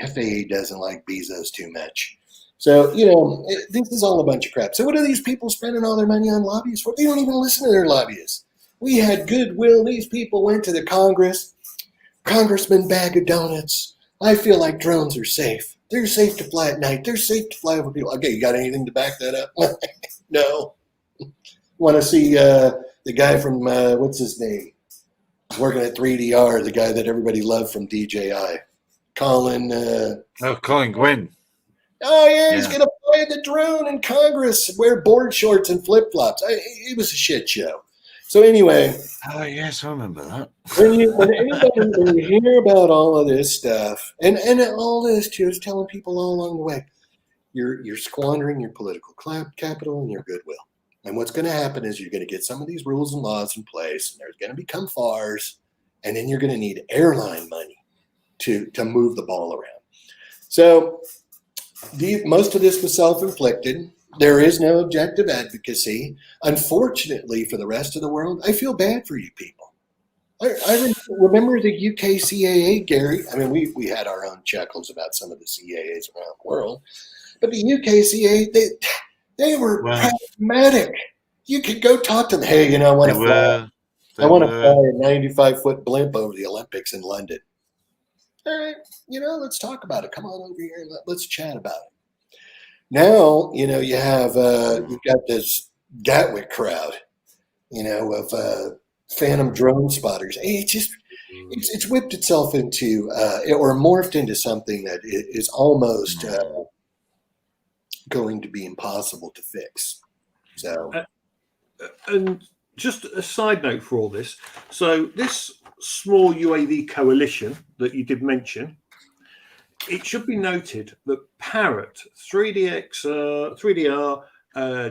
FAA doesn't like Bezos too much. So, you know, this is all a bunch of crap. So what are these people spending all their money on lobbyists for? They don't even listen to their lobbyists. We had goodwill. These people went to the Congress. Congressman bag of donuts. I feel like drones are safe. They're safe to fly at night. They're safe to fly over people. Okay, you got anything to back that up? No. Want to see the guy from, what's his name? Working at 3DR, the guy that everybody loved from DJI. Colin Gwynn. Oh, yeah, he's going to fly the drone in Congress, wear board shorts and flip-flops. It was a shit show. So anyway. Oh, yes, I remember that. when you hear about all of this stuff, and all this, too, is telling people all along the way, you're squandering your political capital and your goodwill. And what's going to happen is you're going to get some of these rules and laws in place, and there's going to become FARs, and then you're going to need airline money to move the ball around. So most of this was self-inflicted. There is no objective advocacy. Unfortunately, for the rest of the world, I feel bad for you people. I remember the UK CAA, Gary. I mean, we had our own chuckles about some of the CAAs around the world, but the UK CAA, they were pragmatic. You could go talk to them. Hey, I want to fly. I want to fly a 95-foot blimp over the Olympics in London. All right, let's talk about it. Come on over here and let's chat about it. Now, you have you've got this Gatwick crowd, of phantom drone spotters. It's whipped itself into or morphed into something that is almost going to be impossible to fix. So, and just a side note for all this. So this small UAV coalition that you did mention, it should be noted that Parrot, 3DR,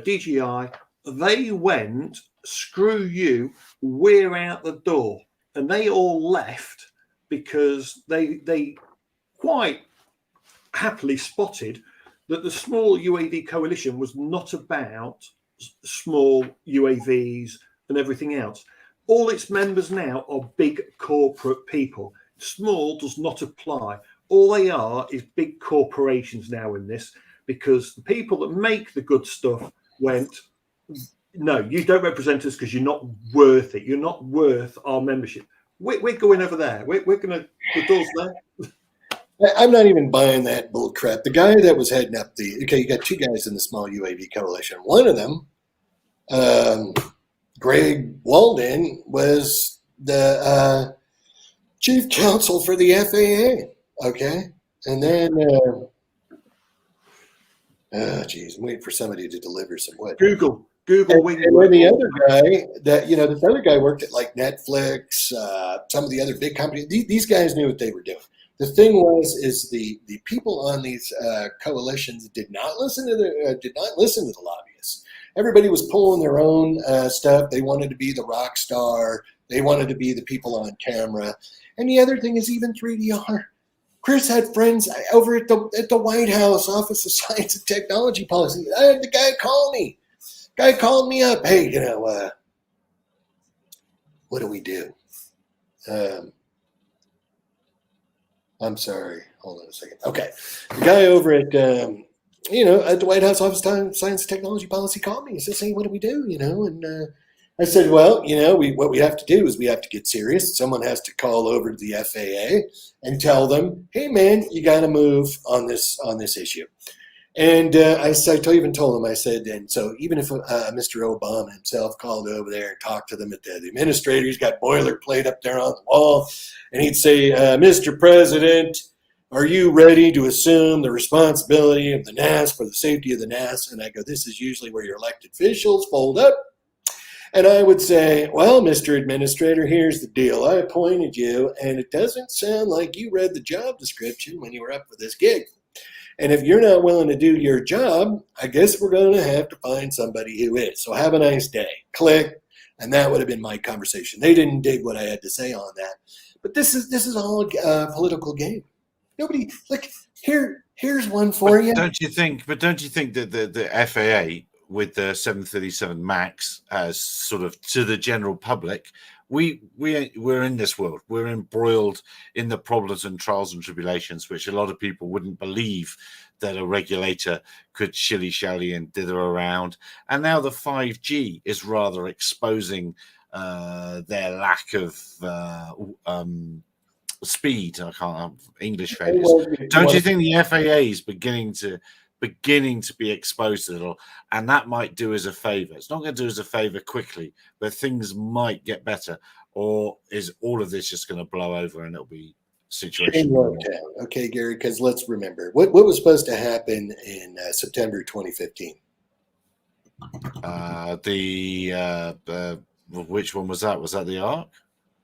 DJI, they went, screw you, we're out the door. And they all left because they quite happily spotted that the small UAV coalition was not about small UAVs and everything else. All its members now are big corporate people. Small does not apply. All they are is big corporations now in this, because the people that make the good stuff went, no, you don't represent us because you're not worth it. You're not worth our membership. We're going over there. We're going to, the door's there. I'm not even buying that bull crap. The guy that was heading up you got two guys in the small UAV coalition. One of them, Greg Walden, was the chief counsel for the FAA. Okay. And then, I'm waiting for somebody to deliver some what? Google. And then the other guy this other guy worked at like Netflix, some of the other big companies. These guys knew what they were doing. The thing is the people on these coalitions did not listen to the lobbyists. Everybody was pulling their own stuff. They wanted to be the rock star. They wanted to be the people on camera. And the other thing is even 3DR. Chris had friends over at the White House Office of Science and Technology Policy. I had the guy call me. Guy called me up. Hey, what do we do? I'm sorry. Hold on a second. Okay. The guy over at, at the White House Office of Science and Technology Policy called me. He says, hey, what do we do? And I said, well, what we have to do is we have to get serious. Someone has to call over to the FAA and tell them, hey, man, you got to move on this issue. And I even told him, I said, and so even if Mr. Obama himself called over there and talked to them at the administrator, he's got boilerplate up there on the wall, and he'd say, Mr. President, are you ready to assume the responsibility of the NAS for the safety of the NAS? And I go, this is usually where your elected officials fold up. And I would say, well, Mr. Administrator, here's the deal. I appointed you, and it doesn't sound like you read the job description when you were up for this gig. And if you're not willing to do your job, I guess we're going to have to find somebody who is. So have a nice day. Click. And that would have been my conversation. They didn't dig what I had to say on that. But this is all a political game. Nobody, here's one for you. Don't you think that the FAA with the 737 MAX as sort of to the general public, we're in this world. We're embroiled in the problems and trials and tribulations, which a lot of people wouldn't believe that a regulator could shilly-shally and dither around. And now the 5G is rather exposing their lack of speed. I can't have English failures. Don't you think the FAA is beginning to be exposed a little, and that might do us a favor? It's not going to do us a favor quickly, but things might get better. Or is all of this just going to blow over and it'll be situation? Okay, Gary, because let's remember what was supposed to happen in September 2015. Which one was that? Was that the ARC?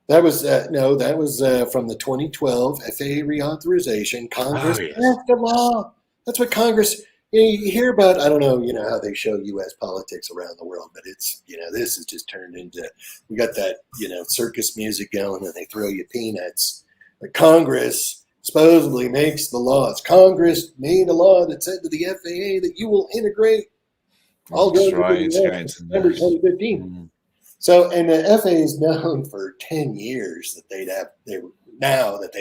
That was no. That was from the 2012 FAA reauthorization. Congress passed a law. That's what Congress. You hear about. I don't know. How they show U.S. politics around the world, but it's this has just turned into. We got that circus music going, and they throw you peanuts. But Congress supposedly makes the laws. Congress made a law that said to the FAA that you will integrate all That's drugs right. in It's the going US to in September nurse. 2015. Mm. So, and the FAA is known for 10 years that they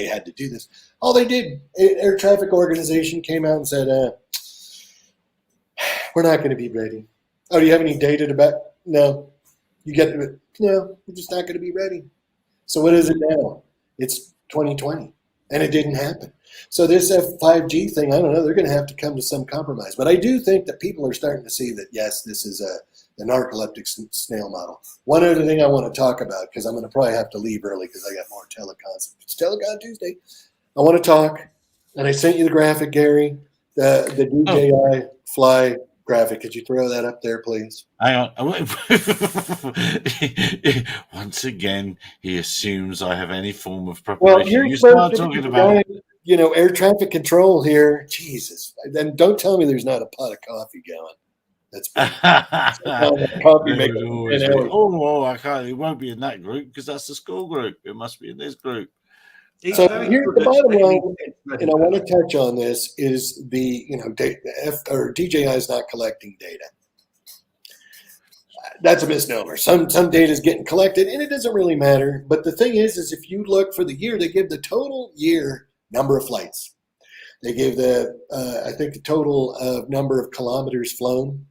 had to do this. All they did, air traffic organization came out and said, we're not going to be ready. Oh, do you have any data to back? No. You get it? No, we're just not going to be ready. So what is it now? It's 2020, and it didn't happen. So this F5G thing, I don't know, they're going to have to come to some compromise. But I do think that people are starting to see that, yes, this is the narcoleptic snail model. One other thing I want to talk about, because I'm going to probably have to leave early because I got more telecons. It's Telecon Tuesday. I want to talk, and I sent you the graphic, Gary, the DJI Fly graphic. Could you throw that up there, please? Hang on. Once again, he assumes I have any form of preparation. Well, you're You supposed start to talking be about it. air traffic control here. Jesus. Then don't tell me there's not a pot of coffee going. That's coffee There maker. would always be, I can't. It won't be in that group because that's the school group. It must be in this group. So here's the bottom line, and I want to touch on this, is the DJI is not collecting data. That's a misnomer. Some data is getting collected, and it doesn't really matter. But the thing is if you look for the year, they give the total year number of flights. They give I think the total number of kilometers flown.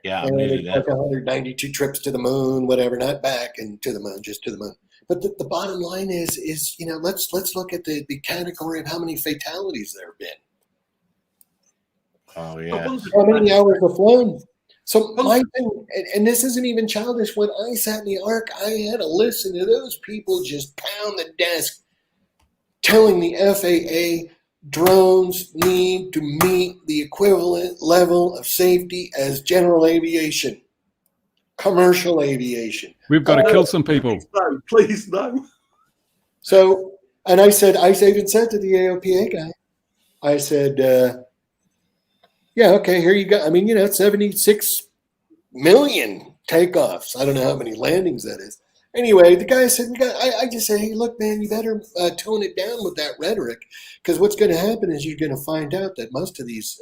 Yeah, and nearly it's there. like 192 trips to the moon, whatever, not back and to the moon, just to the moon. But the bottom line is let's look at the category of how many fatalities there have been. Oh yeah. How many hours have flown? So my thing, and this isn't even childish, when I sat in the Ark, I had to listen to those people just pound the desk telling the FAA drones need to meet the equivalent level of safety as general aviation, commercial aviation. We've got to kill some people. No, please no. So, and I even said to the AOPA guy, I said, yeah, okay, here you go. I mean, 76 million takeoffs. I don't know how many landings that is. Anyway, the guy said, I just said, hey, look, man, you better tone it down with that rhetoric, because what's going to happen is you're going to find out that most of these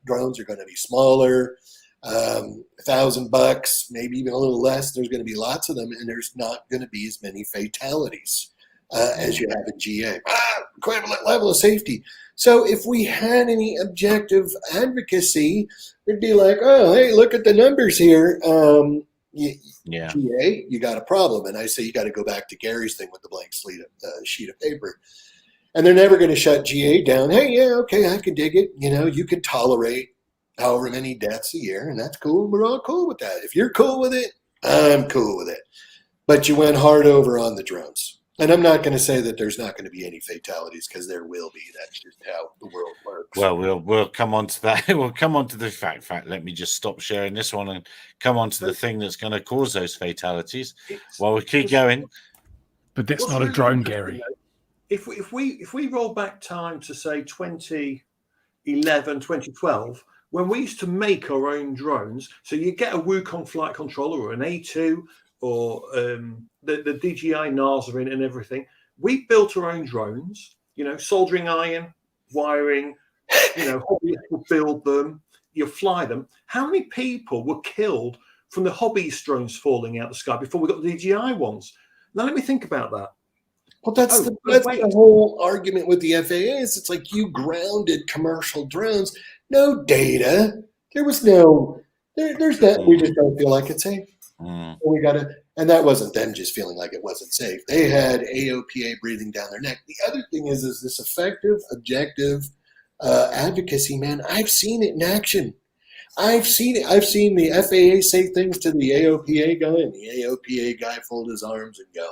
drones are going to be smaller, $1,000, maybe even a little less. There's going to be lots of them, and there's not going to be as many fatalities as you have in GA. Equivalent level of safety. So if we had any objective advocacy, it'd be like, oh, hey, look at the numbers here. GA, you got a problem. And I say you got to go back to Gary's thing with the blank sheet of paper. And they're never going to shut GA down. Hey, yeah, okay, I can dig it. You can tolerate however many deaths a year, and that's cool. We're all cool with that. If you're cool with it, I'm cool with it. But you went hard over on the drones. And I'm not going to say that there's not going to be any fatalities, because there will be. That's just how the world works. Well, we'll come on to that. We'll come on to the fact. Let me just stop sharing this one and come on to the thing that's going to cause those fatalities while we keep going. But that's not a drone, Gary. If we roll back time to say 2011, 2012, when we used to make our own drones, so you get a Wukong flight controller or an A2 or the DJI Nazarin and everything. We built our own drones, soldering iron, wiring, hobbyists will build them, you fly them. How many people were killed from the hobbyist drones falling out of the sky before we got the DJI ones? Now let me think about that. Well, that's the whole argument with the FAA is it's like you grounded commercial drones, no data. There was there's that. We just don't feel like it's safe. We got to, and that wasn't them just feeling like it wasn't safe. They had AOPA breathing down their neck. The other thing is this effective, objective advocacy, man. I've seen it in action. I've seen it. I've seen the FAA say things to the AOPA guy, and the AOPA guy fold his arms and go.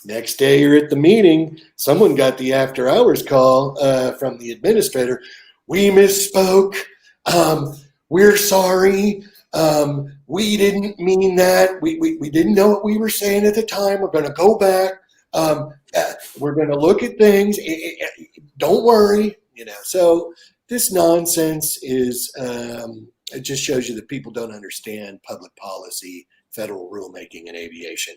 Next day, you're at the meeting. Someone got the after hours call from the administrator. We misspoke. We're sorry. We didn't mean that. We didn't know what we were saying at the time. We're going to go back. We're going to look at things. Don't worry. So this nonsense is, it just shows you that people don't understand public policy. federal rulemaking in aviation.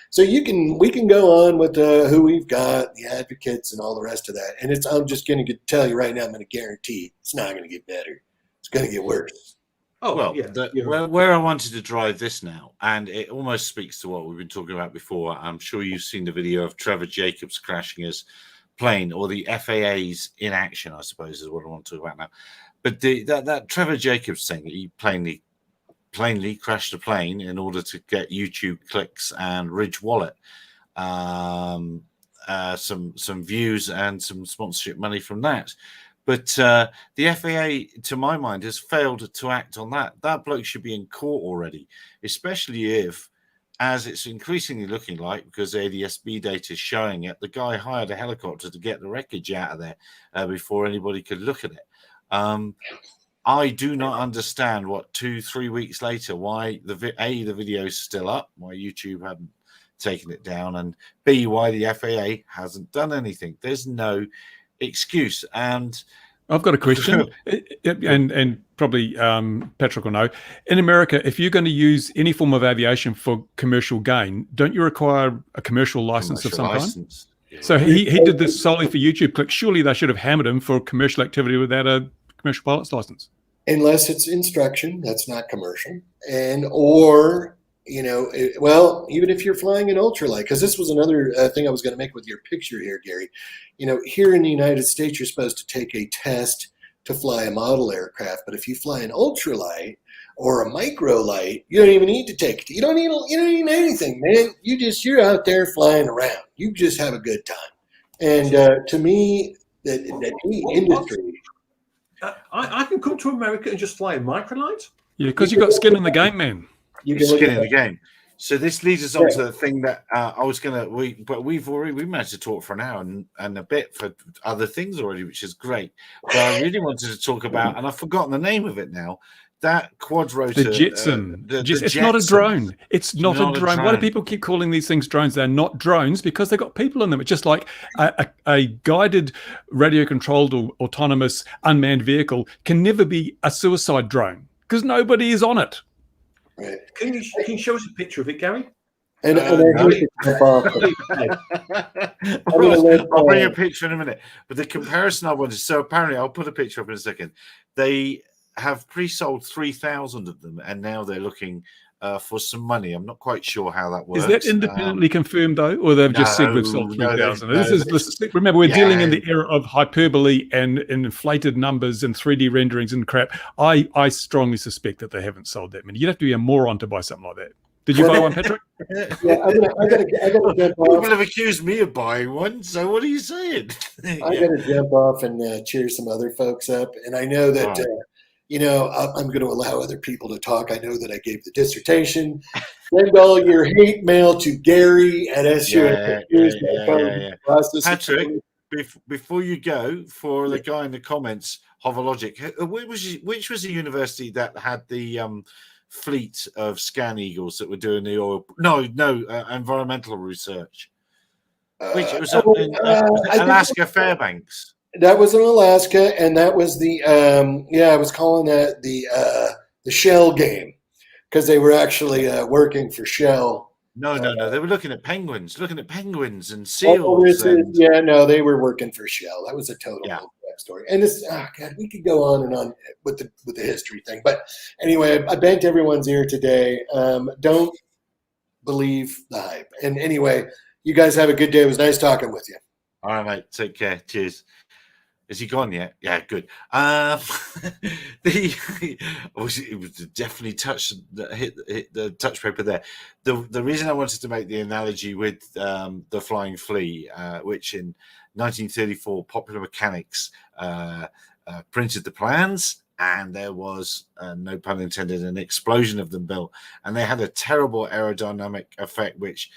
So we can go on with who we've got, the advocates, and all the rest of that. And I'm just going to tell you right now, I'm going to guarantee it's not going to get better. It's going to get worse. Oh, well, yeah. Where I wanted to drive this now, and it almost speaks to what we've been talking about before. I'm sure you've seen the video of Trevor Jacobs crashing his plane, or the FAA's inaction, I suppose, is what I want to talk about now. But that Trevor Jacobs thing, that he plainly crashed a plane in order to get YouTube clicks and Ridge Wallet some views and some sponsorship money from that. But the FAA, to my mind, has failed to act on that. That bloke should be in court already, especially if, as it's increasingly looking like, because ADS-B data is showing it, the guy hired a helicopter to get the wreckage out of there before anybody could look at it. I do not understand what 2-3 weeks later, why the video is still up, why YouTube hadn't taken it down, and B, why the FAA hasn't done anything. There's no excuse. And I've got a question, and probably Patrick will know. In America, if you're going to use any form of aviation for commercial gain, don't you require a commercial license of some kind? Yeah. So he did this solely for YouTube clicks. Surely they should have hammered him for commercial activity without a commercial pilot's license. Unless it's instruction, that's not commercial. Or, even if you're flying an ultralight, because this was another thing I was going to make with your picture here, Gary. Here in the United States, you're supposed to take a test to fly a model aircraft. But if you fly an ultralight or a microlight, you don't even need to take it. You don't need anything, man. You're out there flying around. You just have a good time. And to me, that industry. I can come to America and just fly a microlight? Yeah, because you've got skin in the game, man. You've got skin in the game. So this leads us on to the thing that I was going to, we managed to talk for an hour and a bit for other things already, which is great. But I really wanted to talk about, and I've forgotten the name of it now, that quad rotor. The Jetson. It's not a drone. It's not a drone. Why do people keep calling these things drones? They're not drones because they've got people in them. It's just like a guided, radio-controlled, or autonomous, unmanned vehicle can never be a suicide drone because nobody is on it. Right. Can you show us a picture of it, Gary? And I'll bring a picture in a minute. But the comparison I wanted, so apparently I'll put a picture up in a second. They have pre-sold 3,000 of them, and now they're looking for some money. I'm not quite sure how that works. Is that independently confirmed, though, or they've just said we've sold 3,000? Remember, we're dealing in the era of hyperbole and inflated numbers and 3D renderings and crap. I strongly suspect that they haven't sold that many. You'd have to be a moron to buy something like that. Did you buy one, Patrick? Yeah, I gotta People have accused me of buying one, so what are you saying? I gotta jump off and cheer some other folks up. And I know that I'm going to allow other people to talk. I know that I gave the dissertation. Send all your hate mail to Gary at SUS. Patrick, before you go, for the guy in the comments, Hovologic, which was the university that had the fleet of scan eagles that were doing the oil? Environmental research. Which it was up in Alaska Fairbanks. That was in Alaska, and that was the I was calling that the Shell game because they were actually working for Shell. No, they were looking at penguins and seals. They were working for Shell. That was a total story. And this, God, we could go on and on with the history thing. But anyway, I banked everyone's ear today. Don't believe the hype. And anyway, you guys have a good day. It was nice talking with you. All right, mate. Take care. Cheers. Is he gone yet? Yeah, good. It was definitely hit the touch paper there. The reason I wanted to make the analogy with the flying flea, which in 1934 Popular Mechanics printed the plans, and there was, no pun intended, an explosion of them built, and they had a terrible aerodynamic effect, which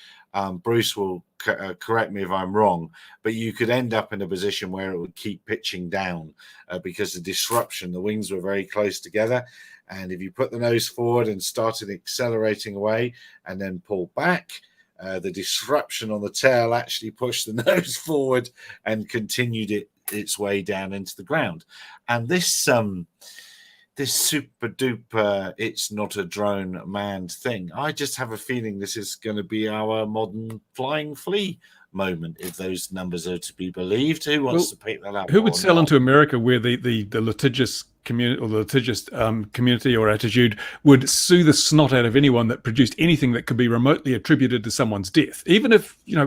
Bruce will correct me if I'm wrong, but you could end up in a position where it would keep pitching down because the disruption, the wings were very close together. And if you put the nose forward and started accelerating away and then pull back, the disruption on the tail actually pushed the nose forward and continued its way down into the ground. And this this super duper it's not a drone manned thing. I just have a feeling this is going to be our modern flying flea moment, if those numbers are to be believed. Who wants to pick that up? Who would sell into America where the litigious community or the litigious community or attitude would sue the snot out of anyone that produced anything that could be remotely attributed to someone's death, even if you're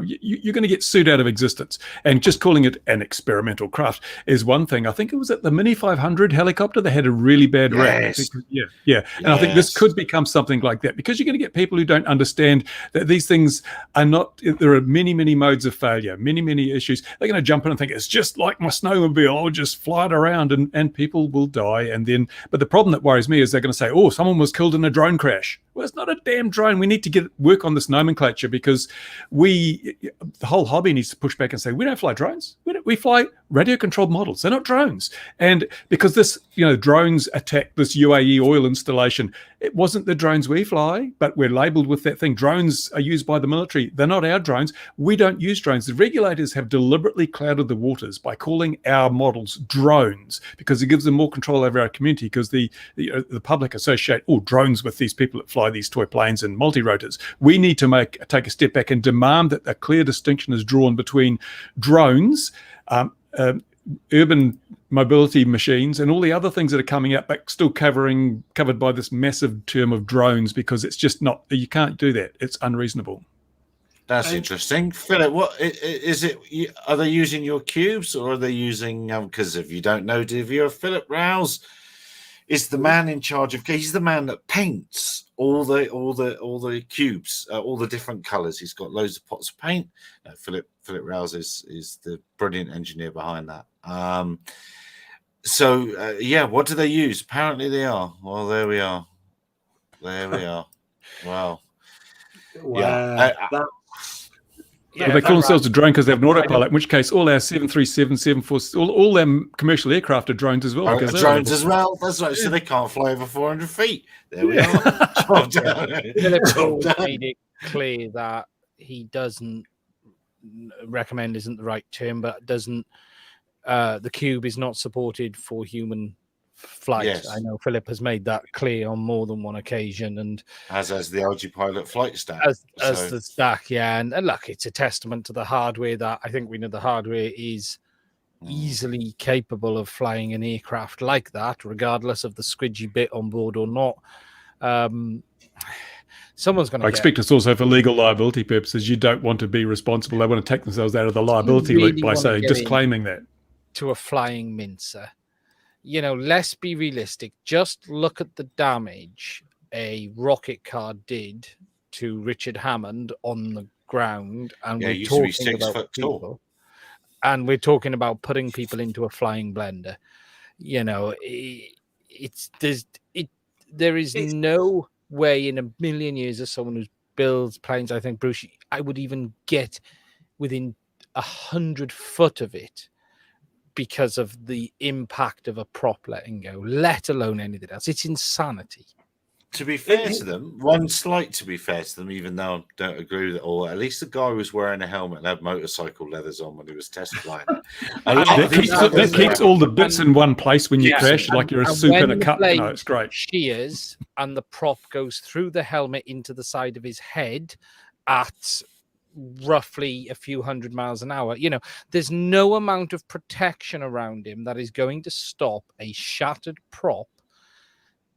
going to get sued out of existence? And just calling it an experimental craft is one thing. I think it was at the Mini 500 helicopter that had a really bad rap. And I think this could become something like that, because you're going to get people who don't understand that these things are not. There are many modes of failure, many issues. They're going to jump in and think it's just like my snowmobile, I'll just fly it around, and people will die. And then, but the problem that worries me is they're going to say, oh, someone was killed in a drone crash. Well, it's not a damn drone. We need to work on this nomenclature, because the whole hobby needs to push back and say, we don't fly drones. We fly radio controlled models. They're not drones. And because this, drones attacked this UAE oil installation, it wasn't the drones we fly, but we're labeled with that thing. Drones are used by the military. They're not our drones. We don't use drones. The regulators have deliberately clouded the waters by calling our models drones, because it gives them more control over our community, because the public associate drones with these people that fly these toy planes and multi-rotors. We need to take a step back and demand that a clear distinction is drawn between drones, urban mobility machines, and all the other things that are coming out, but still covered by this massive term of drones, because it's just not, you can't do that. It's unreasonable. That's interesting. Philip, what is it? Are they using your cubes, or are they using, because if you don't know, Philip Rouse is the man in charge of, he's the man that paints all the cubes, all the different colors. He's got loads of pots of paint. Philip Rouse is the brilliant engineer behind that. What do they use? Apparently they are. Well, there we are. Wow. They call themselves a drone because they have an autopilot, in which case all our 737, 747, all them commercial aircraft are drones as well. Drones as well. That's right. So they can't fly over 400 feet. There we are. Philip made it clear that he doesn't recommend, isn't the right term, but doesn't. The cube is not supported for human flight. Yes. I know Philip has made that clear on more than one occasion, and as the LG Pilot flight stack, as the stack, and look, it's a testament to the hardware that I think we know the hardware is easily capable of flying an aircraft like that, regardless of the squidgy bit on board or not. Someone's going to. I expect it's also for legal liability purposes. You don't want to be responsible. They want to take themselves out of the liability loop by saying, disclaiming that to a flying mincer. Let's be realistic. Just look at the damage a rocket car did to Richard Hammond on the ground, and we're talking about people, and we're talking about putting people into a flying blender. There is no way in a million years as someone who builds planes, I think, Bruce, I would even get within 100 foot of it, because of the impact of a prop letting go, let alone anything else. It's insanity. To be fair to them, even though I don't agree with it all, at least the guy was wearing a helmet and had motorcycle leathers on when he was test flying it. That keeps all the bits in one place when you crash, like you're a soup in a cup. No, it's great. Shears, and the prop goes through the helmet into the side of his head at roughly a few 100 miles an hour. There's no amount of protection around him that is going to stop a shattered prop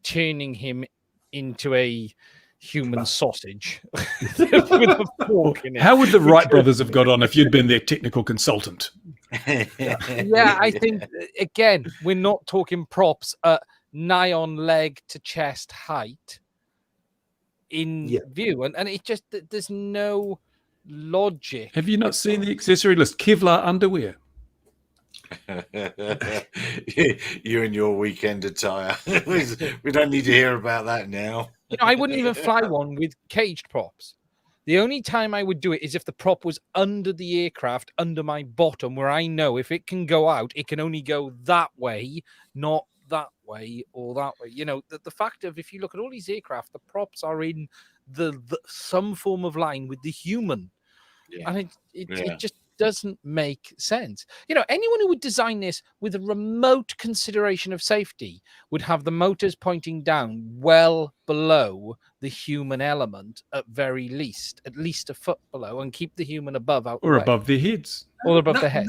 turning him into a human sausage with a fork in it. How would the Wright brothers have got on if you'd been their technical consultant? I think, again, we're not talking props at nigh on leg to chest height in view, and it just, there's no logic. Have you not seen the accessory list? Kevlar underwear. You and your weekend attire. We don't need to hear about that now. I wouldn't even fly one with caged props. The only time I would do it is if the prop was under the aircraft, under my bottom, where I know if it can go out, it can only go that way, not that way or that way. The fact of, if you look at all these aircraft, the props are in the some form of line with the human. And it just doesn't make sense. Anyone who would design this with a remote consideration of safety would have the motors pointing down well below the human element at least a foot below, and keep the human above out or the way. above their heads. Or above their head.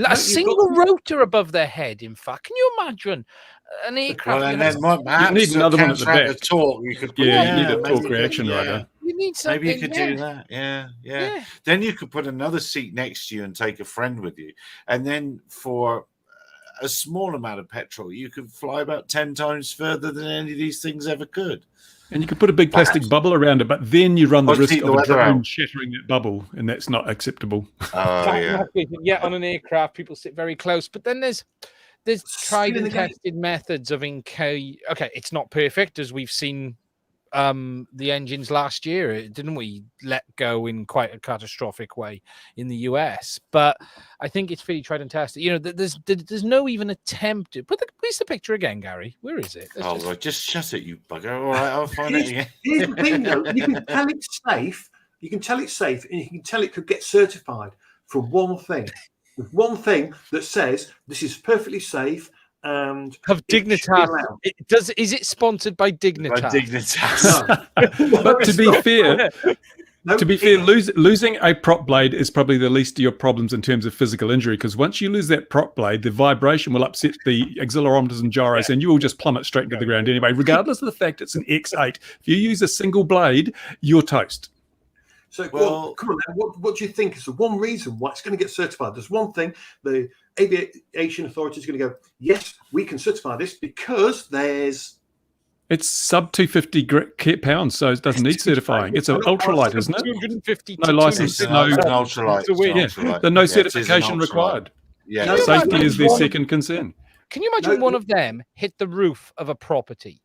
A single rotor above their head, in fact. Can you imagine an aircraft? Well, and then perhaps you need another one at the back. The torque. You could you need a torque reaction rotor. You need something. Maybe you could do that. Yeah. Then you could put another seat next to you and take a friend with you. And then for a small amount of petrol, you could fly about 10 times further than any of these things ever could. And you could put a big plastic bubble around it, but then you run the risk of a drone shattering that bubble, and that's not acceptable. On an aircraft, people sit very close. But then there's tried and tested methods of Okay, it's not perfect, as we've seen the engines last year, didn't we? Let go in quite a catastrophic way in the US, but I think it's pretty tried and tested. There's no even attempt to please the picture again, Gary. Where is it? Just shut it, you bugger. All right, I'll find it again. Here's the thing, though. You can tell it's safe. You can tell it's safe, and you can tell it could get certified for one thing. There's one thing that says this is perfectly safe. And have Dignitas. Is it sponsored by Dignitas? By Dignitas. No. But to be fair, losing a prop blade is probably the least of your problems in terms of physical injury, because once you lose that prop blade, the vibration will upset the accelerometers and gyros, and you will just plummet straight to the ground anyway, regardless of the fact it's an X8. If you use a single blade, you're toast. So, come on, now. What do you think is the one reason why it's going to get certified? There's one thing the aviation authority is going to go, yes, we can certify this because it's sub 250 pounds, so it doesn't need certifying. It's an ultralight, isn't it? 250. No license, no ultralight. There's no certification required. Yeah, safety is their second concern. Can you imagine one of them hit the roof of a property?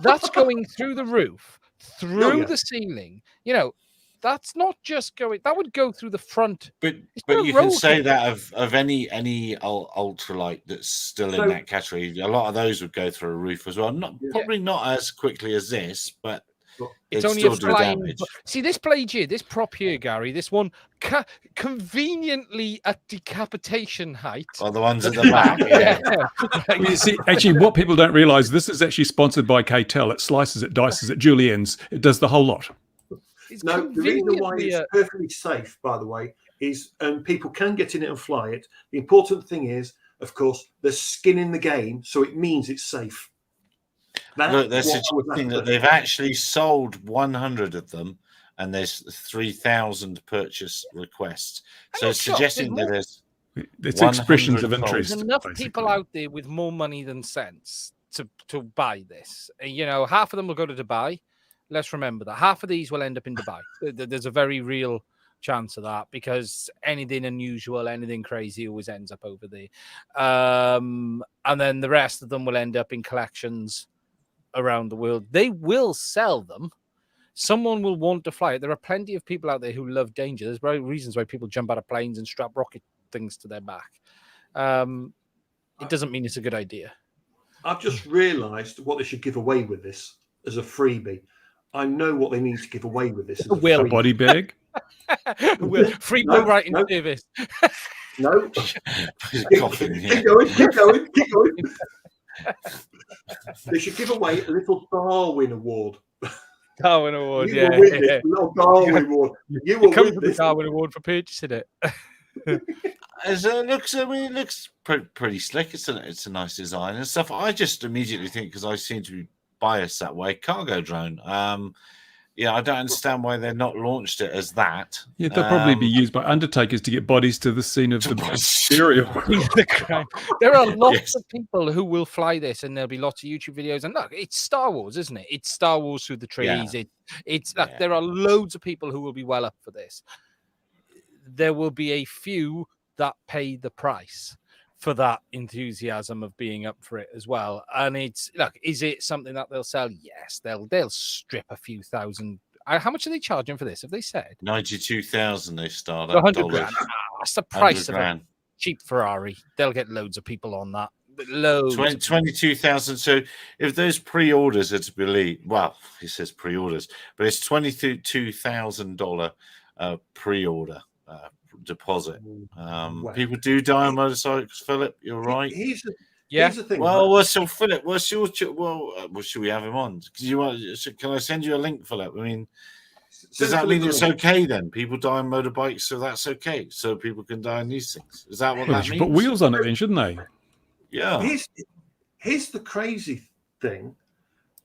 That's going through the roof, through the ceiling. That's not just going. That would go through the front. But you can say that of any ultralight that's still in that category. A lot of those would go through a roof as well. Probably not as quickly as this, but it's only still a flying. damage. See this blade here, this prop here, Gary. This one conveniently at decapitation height. Oh, the ones at the back. You see, actually, what people don't realise, this is actually sponsored by KTEL. It slices, it dices, it juliennes. It does the whole lot. The reason why it's perfectly safe, by the way, is people can get in it and fly it. The important thing is, of course, there's skin in the game, so it means it's safe. Look, they're suggesting that they've actually sold 100 of them, and there's 3,000 purchase requests. So it's suggesting that it's expressions of interest. There's enough people out there with more money than sense to buy this. Half of them will go to Dubai. Let's remember that half of these will end up in Dubai. There's a very real chance of that, because anything unusual, anything crazy always ends up over there. And then the rest of them will end up in collections around the world. They will sell them. Someone will want to fly it. There are plenty of people out there who love danger. There's very reasons why people jump out of planes and strap rocket things to their back. It doesn't mean it's a good idea. I've just realised what they should give away with this as a freebie. I know what they need to give away with this. A body bag. Free writing service. No. Keep going. They should give away a little Darwin Award. Darwin Award, you will win this little Darwin Award. You will win this Darwin Award for purchasing it. It looks pretty slick. It's a nice design and stuff. I just immediately think, because I seem to be biased that way, cargo drone. I don't understand why they're not launched it as that. Yeah, they'll probably be used by undertakers to get bodies to the scene of the burial. There are lots of people who will fly this, and there'll be lots of YouTube videos. And look, it's Star Wars, isn't it? It's Star Wars through the trees. There are loads of people who will be well up for this. There will be a few that pay the price for that enthusiasm of being up for it as well. And is it something that they'll sell? Yes, they'll strip a few thousand. How much are they charging for this? Have they said 92,000? They start at $100,000. That's the price of a cheap Ferrari. They'll get loads of people on that. Loads. 22,000. So if those pre-orders are to believe, well, it says pre-orders, but it's $22,000 pre-order. deposit. People do die on motorcycles, Philip. You're right. Here's the thing. Well, so Philip, should we have him on? Can I send you a link, Philip? I mean, does that mean it's okay then? People die on motorbikes, so that's okay. So people can die on these things. Is that what that means? Put wheels on it then, shouldn't they? Yeah. Here's the crazy thing.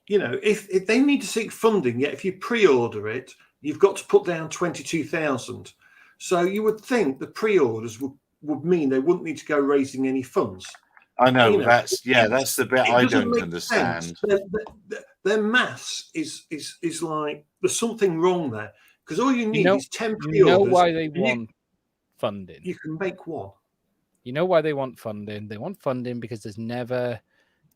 You know, if they need to seek funding, yet if you pre-order it, you've got to put down 22,000. So you would think the pre-orders would mean they wouldn't need to go raising any funds. I know, that's the bit I don't understand. Their maths is like there's something wrong there, because all you need is 10 pre-orders. You know why they want funding? You can make one. You know why they want funding? They want funding because there's never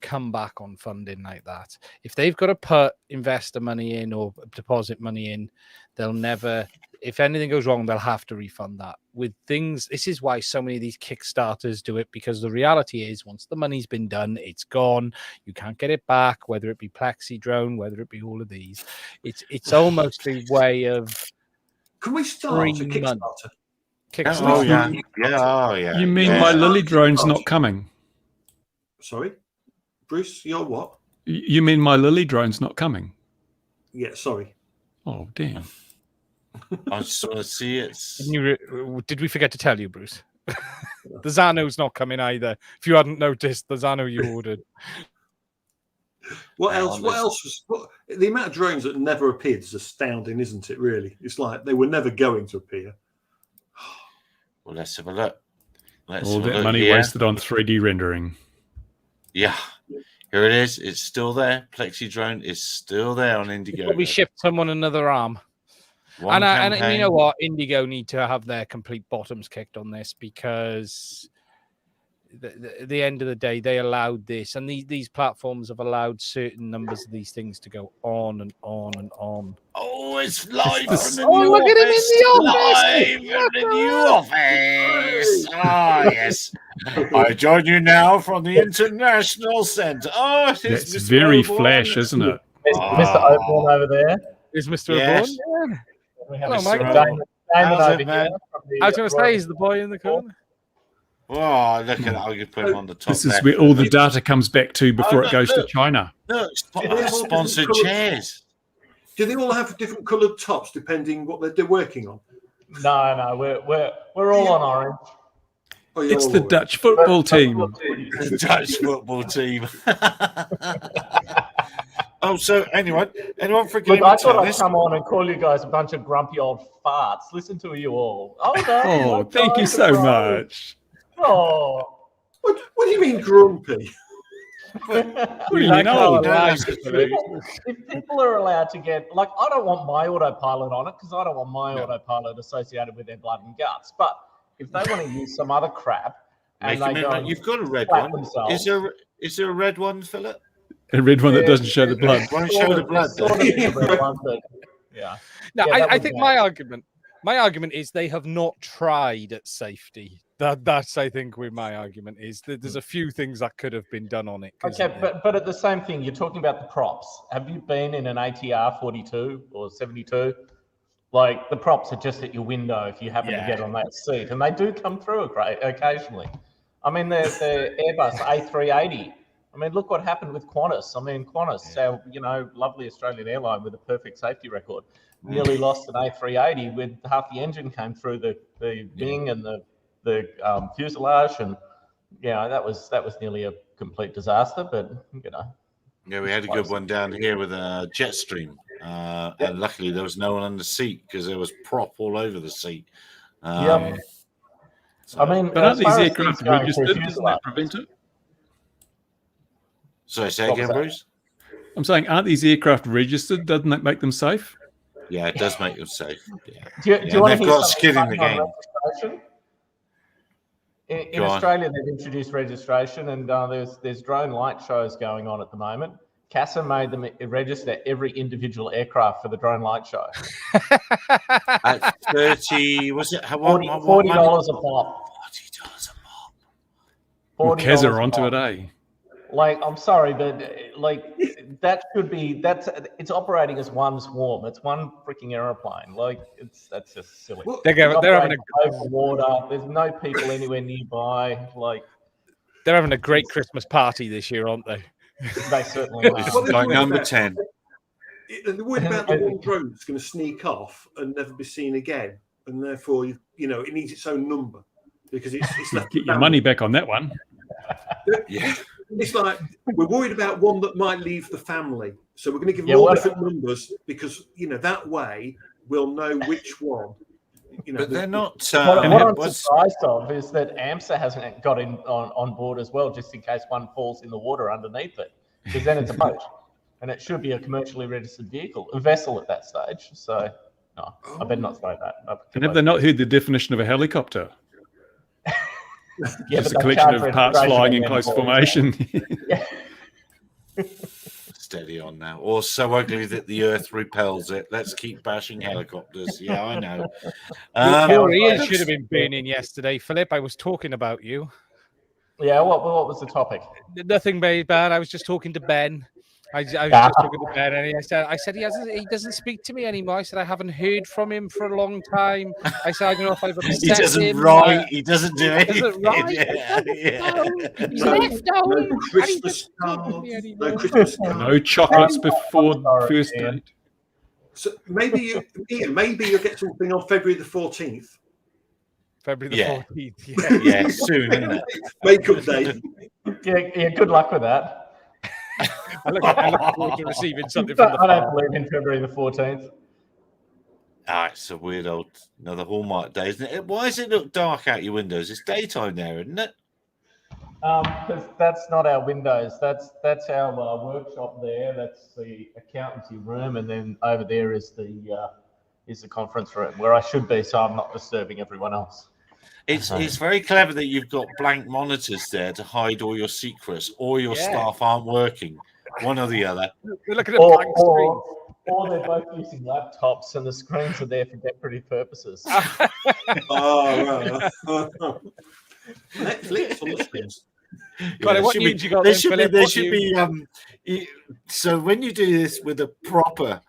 come back on funding like that. If they've got to put investor money in or deposit money in, they'll never. If anything goes wrong, they'll have to refund that. With things, this is why so many of these Kickstarters do it, because the reality is once the money's been done, it's gone. You can't get it back, whether it be Plexi Drone, whether it be all of these. It's almost a way of. Can we start a Kickstarter? Oh yeah. You mean my Lily drone's not coming? Sorry, Bruce, you're what? You mean my Lily drone's not coming? Yeah, sorry. Oh damn. I just want to see it. Did we forget to tell you, Bruce? The Zano's not coming either. If you hadn't noticed, the Zano you ordered. What else? The amount of drones that never appeared is astounding, isn't it? Really, it's like they were never going to appear. Well, let's have a look. All that money wasted on 3D rendering. Yeah, here it is. It's still there. Plexi Drone is still there on Indiegogo. We shipped someone another arm. And you know what? Indigo need to have their complete bottoms kicked on this, because the end of the day, they allowed this, and these platforms have allowed certain numbers of these things to go on and on and on. Oh, it's live from the new office. Look at him in the office. Live from the new office. Ah, yes. I join you now from the International Centre. Oh, it's very flash, isn't it? Mr. Oborn over there. Is Mr. Oborn? Yeah. Hello, Mike. Damon over here. I was going to say, is the boy in the corner? Oh, look at that. I could put him on the top. This is where all the data comes back to before it goes to China. Look, sponsored chairs. Do they all have different coloured tops depending what they're working on? No, we're all on orange. Oh, it's the Dutch football team. The Dutch football team. Oh, so anyone for Game I thought I'd come on and call you guys a bunch of grumpy old farts. Listen to you all. Oh, thank you so much. Oh, what do you mean grumpy? What do you mean old? If people are allowed to get, like, I don't want my autopilot on it because I don't want my autopilot associated with their blood and guts. But if they want to use some other crap, and you've got a red one. Is there a red one, Philip? A red one that doesn't show the blood. Won't show the blood. Yeah. No, I think my argument is they have not tried at safety. That's I think where my argument is. There's a few things that could have been done on it. Okay, but at the same thing, you're talking about the props. Have you been in an ATR 42 or 72? Like, the props are just at your window if you happen to get on that seat, and they do come through occasionally. I mean, the Airbus A380. I mean, look what happened with Qantas. I mean, Qantas, our lovely Australian airline with a perfect safety record, nearly lost an A380 with half the engine came through the wing and the fuselage, and that was nearly a complete disaster. But yeah, we had a good one down here with a Jetstream, and luckily there was no one on the seat because there was prop all over the seat. I mean, but aren't these aircraft registered? Doesn't that prevent it? Sorry, say again, Bruce? I'm saying, aren't these aircraft registered? Doesn't that make them safe? Yeah, it does make them safe. Yeah. Do you want to they've got skin in the game. In Australia, they've introduced registration, and there's drone light shows going on at the moment. CASA made them register every individual aircraft for the drone light show. At 30, was it? $40 a pop. $40 a pop. CASA are onto it, eh? Like, I'm sorry, but like that should be it's operating as one swarm. It's one freaking aeroplane. Like, that's just silly. Well, They're having over water. There's no people anywhere nearby. Like, they're having a great Christmas party this year, aren't they? they certainly are. This is like number 10. They're worried about the one drone that's going to sneak off and never be seen again, and therefore, it needs its own number because it's left. Get your money back on that one. Yeah. It's like we're worried about one that might leave the family, so we're going to give them all different numbers because that way we'll know which one. But they're not. What I'm surprised of is that AMSA hasn't got on board as well, just in case one falls in the water underneath it, because then it's a boat, and it should be a commercially registered vessel at that stage. So, no, I better not say that. And have they not heard the definition of a helicopter? Yeah, just a collection of parts flying in close formation. Steady on now. Or so ugly that the earth repels it. Let's keep bashing helicopters. Yeah, I know. Your ears should have been burning yesterday, Philip. I was talking about you. Yeah, what was the topic? Nothing very bad. I was just talking to Ben. I was just talking to Ben, and I said he doesn't speak to me anymore. I said I haven't heard from him for a long time. I said I don't know if I've upset him. He doesn't write. He doesn't do anything. He doesn't write. He's left home. No Christmas cards. No Christmas cards. No chocolates before first date. So maybe you'll get something on February the 14th. February the 14th. Yeah, soon, isn't it? Makeup day. Yeah. Good luck with that. I look forward to receiving something from the I don't believe in February the 14th. It's a weird old another Hallmark day, isn't it? Why does it look dark out your windows? It's daytime there, isn't it? Because that's not our windows. That's our workshop there. That's the accountancy room, and then over there is the conference room where I should be, so I'm not disturbing everyone else. It's very clever that you've got blank monitors there to hide all your secrets, or your staff aren't working, one or the other. You're looking at a blank screen. Or they're both using laptops, and the screens are there for decorative purposes. Oh, right. Netflix on the screens. What news you got then, Philip? There should be. So when you do this with a proper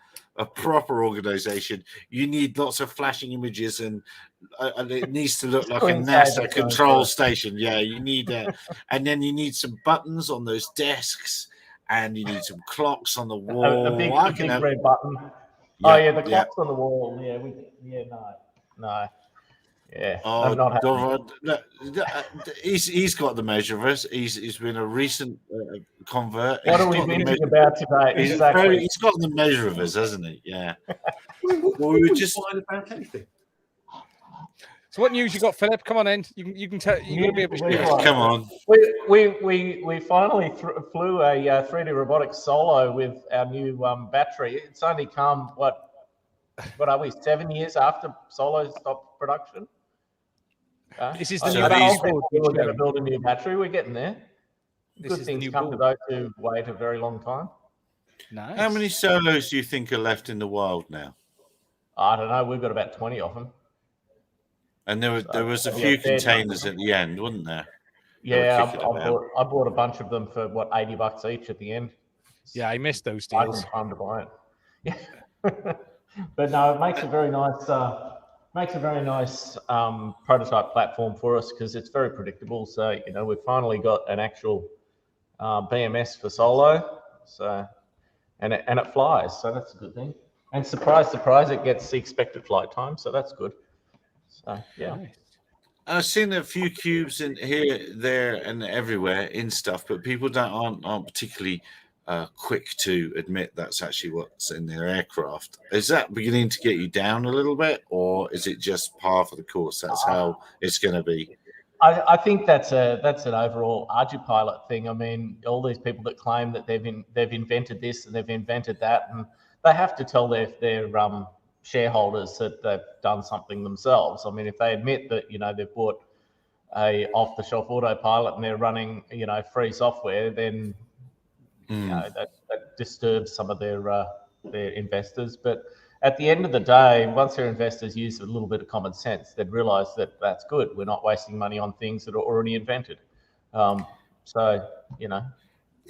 organization, you need lots of flashing images and it needs to look like a NASA control station. Yeah, you need that. And then you need some buttons on those desks and you need some clocks on the wall. A big red button. The clocks on the wall. No. Yeah. Oh, God. He's got the measure of us. He's been a recent convert. What are we thinking about today? He's got the measure of us, hasn't he? Yeah. Well, we were just fine about anything. So what news you got, Philip? Come on in. You can tell. You're gonna be able to. Come on. We finally flew a 3D robotics solo with our new battery. It's only come what are we 7 years after Solo stopped production? This is the new battery. We're going to build a new battery. We're getting there. This Good things come to those who wait a very long time. Nice. How many solos do you think are left in the wild now? I don't know. We've got about 20 of them. And there was a few containers at the end, wasn't there? Yeah, I bought a bunch of them for $80 each at the end. Yeah, I missed those I deals. didn't time to buy it. Yeah. But no, it makes a very nice prototype platform for us because it's very predictable. So we've finally got an actual BMS for Solo. So and it flies. So that's a good thing. And surprise, it gets the expected flight time. So that's good. So yeah. Nice. I've seen a few cubes in here, there, and everywhere in stuff, but people aren't particularly quick to admit that's actually what's in their aircraft. Is that beginning to get you down a little bit, or is it just par for the course? That's how it's going to be. I think that's an overall Argipilot thing. I mean, all these people that claim that they've invented this and they've invented that, and they have to tell their shareholders that they've done something themselves. I mean, if they admit that they've bought a off-the-shelf autopilot and they're running free software, then that disturbs some of their investors. But at the end of the day, once their investors use a little bit of common sense, they'd realise that that's good. We're not wasting money on things that are already invented.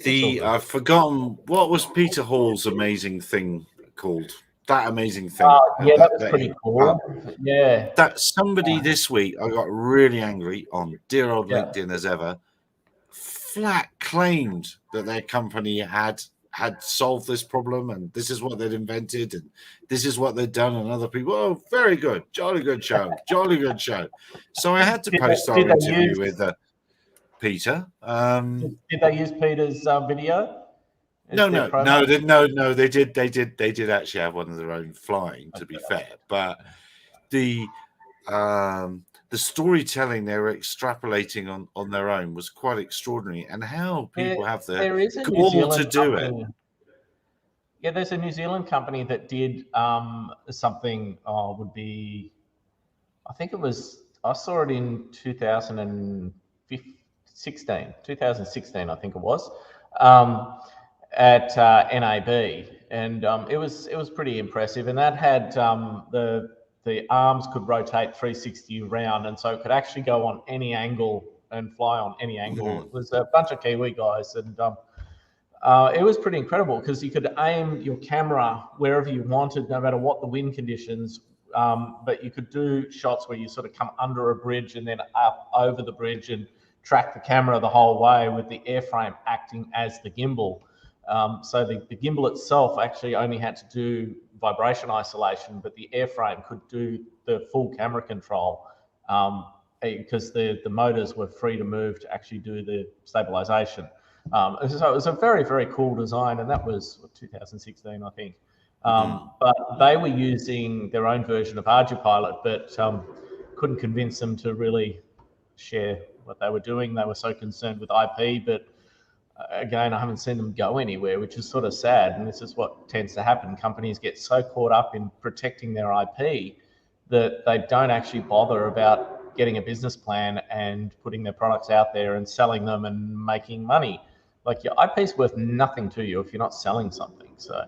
I've forgotten what was Peter Hall's amazing thing called. That amazing thing. Yeah, that was pretty cool. Yeah. That somebody this week, I got really angry on dear old LinkedIn as ever. Flat claimed that their company had solved this problem and this is what they'd invented and this is what they'd done, and other people, oh, very good, jolly good show. So I had to post our interview with Peter. Did they use Peter's video? No, they did actually have one of their own flying, to be fair, but the storytelling they were extrapolating on their own was quite extraordinary, and how people have the gall to do it. Yeah, there's a New Zealand company that did something. Would be, I think it was. I saw it in 2016. I think it was. At NAB, and it was pretty impressive. And that had the arms could rotate 360 around, and so it could actually go on any angle and fly on any angle. It was a bunch of Kiwi guys, and it was pretty incredible because you could aim your camera wherever you wanted, no matter what the wind conditions. But you could do shots where you sort of come under a bridge and then up over the bridge and track the camera the whole way with the airframe acting as the gimbal. So the gimbal itself actually only had to do vibration isolation, but the airframe could do the full camera control because the motors were free to move to actually do the stabilization. So it was a very, very cool design, and that was 2016, I think. But they were using their own version of ArduPilot, but couldn't convince them to really share what they were doing. They were so concerned with IP, but again, I haven't seen them go anywhere, which is sort of sad. And this is what tends to happen. Companies get so caught up in protecting their IP that they don't actually bother about getting a business plan and putting their products out there and selling them and making money. Like, your IP is worth nothing to you if you're not selling something. So,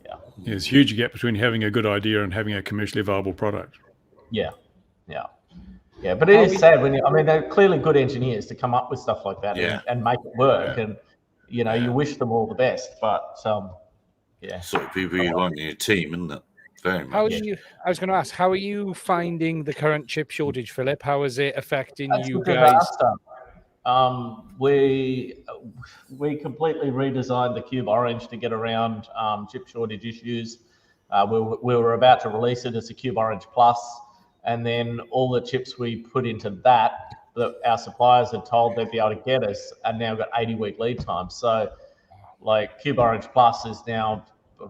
yeah. There's a huge gap between having a good idea and having a commercially viable product. Yeah. But it is sad when they're clearly good engineers to come up with stuff like that and make it work. And, you wish them all the best, but Sort of people you want in your team, isn't it? Very much. I was going to ask, how are you finding the current chip shortage, Philip? How is it affecting you guys? We completely redesigned the Cube Orange to get around chip shortage issues. We were about to release it as a Cube Orange Plus, and then all the chips we put into that our suppliers had told they'd be able to get us, and now got 80-week lead time. So, like, Cube Orange Plus is now,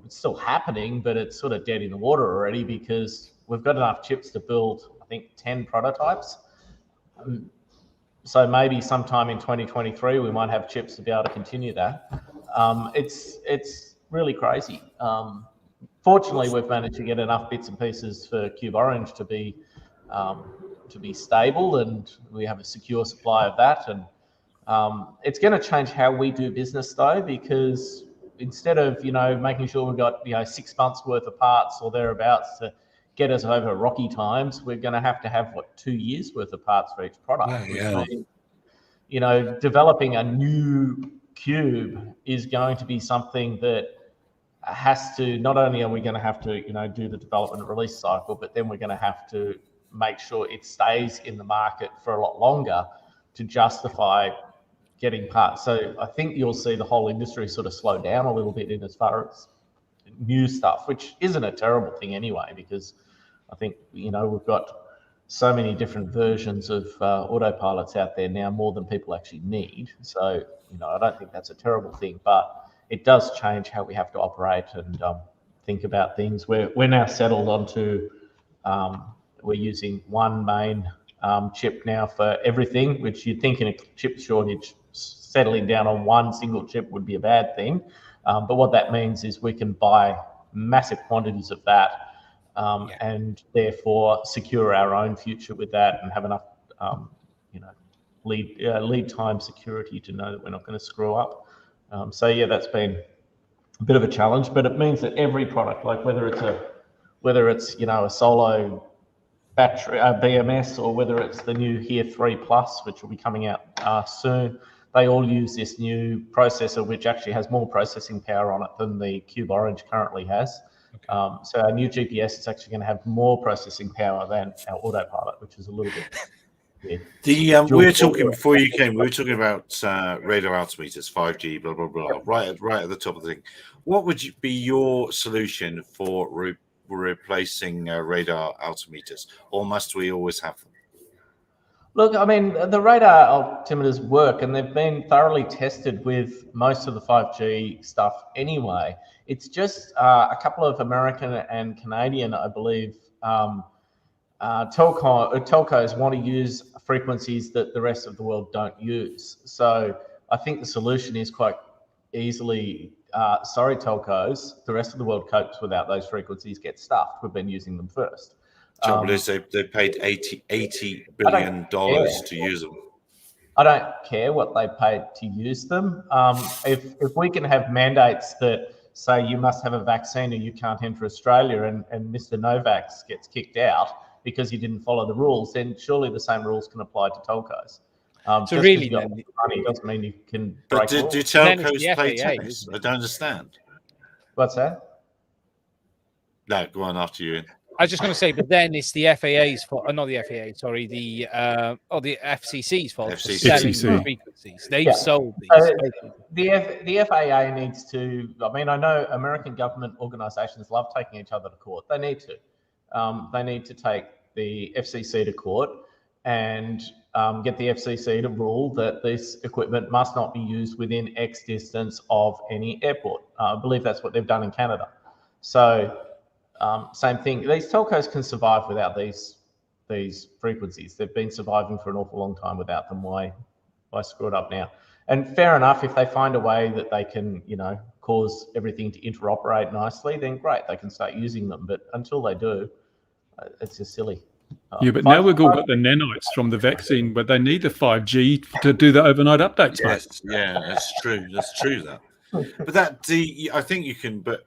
it's still happening, but it's sort of dead in the water already because we've got enough chips to build, I think, 10 prototypes. So maybe sometime in 2023 we might have chips to be able to continue that. It's really crazy. Fortunately, we've managed to get enough bits and pieces for Cube Orange to be stable, and we have a secure supply of that. And it's going to change how we do business, though, because instead of making sure we've got 6 months worth of parts or thereabouts to get us over rocky times, we're going to have 2 years worth of parts for each product. Which means, developing a new Cube is going to be something that has to, not only are we going to have to do the development and release cycle, but then we're going to have to make sure it stays in the market for a lot longer to justify getting parts. So I think you'll see the whole industry sort of slow down a little bit in as far as new stuff, which isn't a terrible thing anyway, because I think we've got so many different versions of autopilots out there now, more than people actually need. So I don't think that's a terrible thing, but it does change how we have to operate and think about things. We're now settled onto, we're using one main chip now for everything, which you'd think in a chip shortage, settling down on one single chip would be a bad thing. But what that means is we can buy massive quantities of that and therefore secure our own future with that and have enough, lead time security to know that we're not going to screw up. That's been a bit of a challenge, but it means that every product, like whether it's a solo battery BMS, or whether it's the new Here 3 Plus, which will be coming out soon, they all use this new processor, which actually has more processing power on it than the Cube Orange currently has. Okay. So our new GPS is actually going to have more processing power than our autopilot, which is a little bit weird. We were talking before you came. We were talking about radar altimeters, 5G, blah blah blah. Right at the top of the thing. What would be your solution for replacing radar altimeters, or must we always have them? Look, I mean, the radar altimeters work, and they've been thoroughly tested with most of the 5G stuff anyway. It's just a couple of American and Canadian, I believe, telcos want to use frequencies that the rest of the world don't use. So I think the solution is quite easily, sorry, telcos, the rest of the world copes without those frequencies, get stuffed. We've been using them first. Trouble is they paid $80 billion to use them. I don't care what they paid to use them. If we can have mandates that say you must have a vaccine or you can't enter Australia, and Mr. Novaks gets kicked out because he didn't follow the rules, then surely the same rules can apply to telcos. So really, then, money doesn't mean you can. But do telcos play tennis? I don't understand. What's that? No, go on after you. I was just going to say, but then it's the FAA's fault. Not the FAA, sorry, the FCC's fault. FCC. Frequencies. They've sold these. The FAA needs to. I mean, I know American government organisations love taking each other to court. They need to. They need to take the FCC to court and get the FCC to rule that this equipment must not be used within X distance of any airport. I believe that's what they've done in Canada. So. Same thing. These telcos can survive without these frequencies. They've been surviving for an awful long time without them. Why screw it up now? And fair enough, if they find a way that they can, cause everything to interoperate nicely, then great, they can start using them. But until they do, it's just silly. Yeah, but now we've all got the nanites from the vaccine, but they need the 5G to do the overnight updates. Yes, yeah, that's true. That's true. But I think you can. But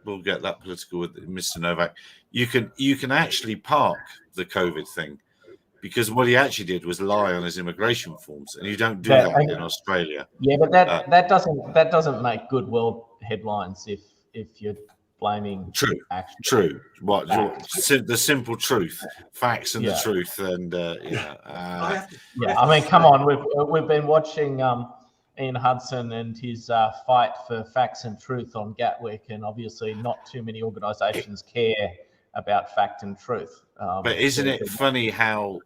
we'll get that political with Mr. Novak. You can actually park the COVID thing, because what he actually did was lie on his immigration forms, and you don't do that in Australia. Yeah, but that doesn't make good world headlines if you're blaming. True. What the simple truth, facts, and the truth, and I mean, come on, we've been watching. Ian Hudson and his fight for facts and truth on Gatwick, and obviously not too many organisations care about fact and truth. But isn't it funny how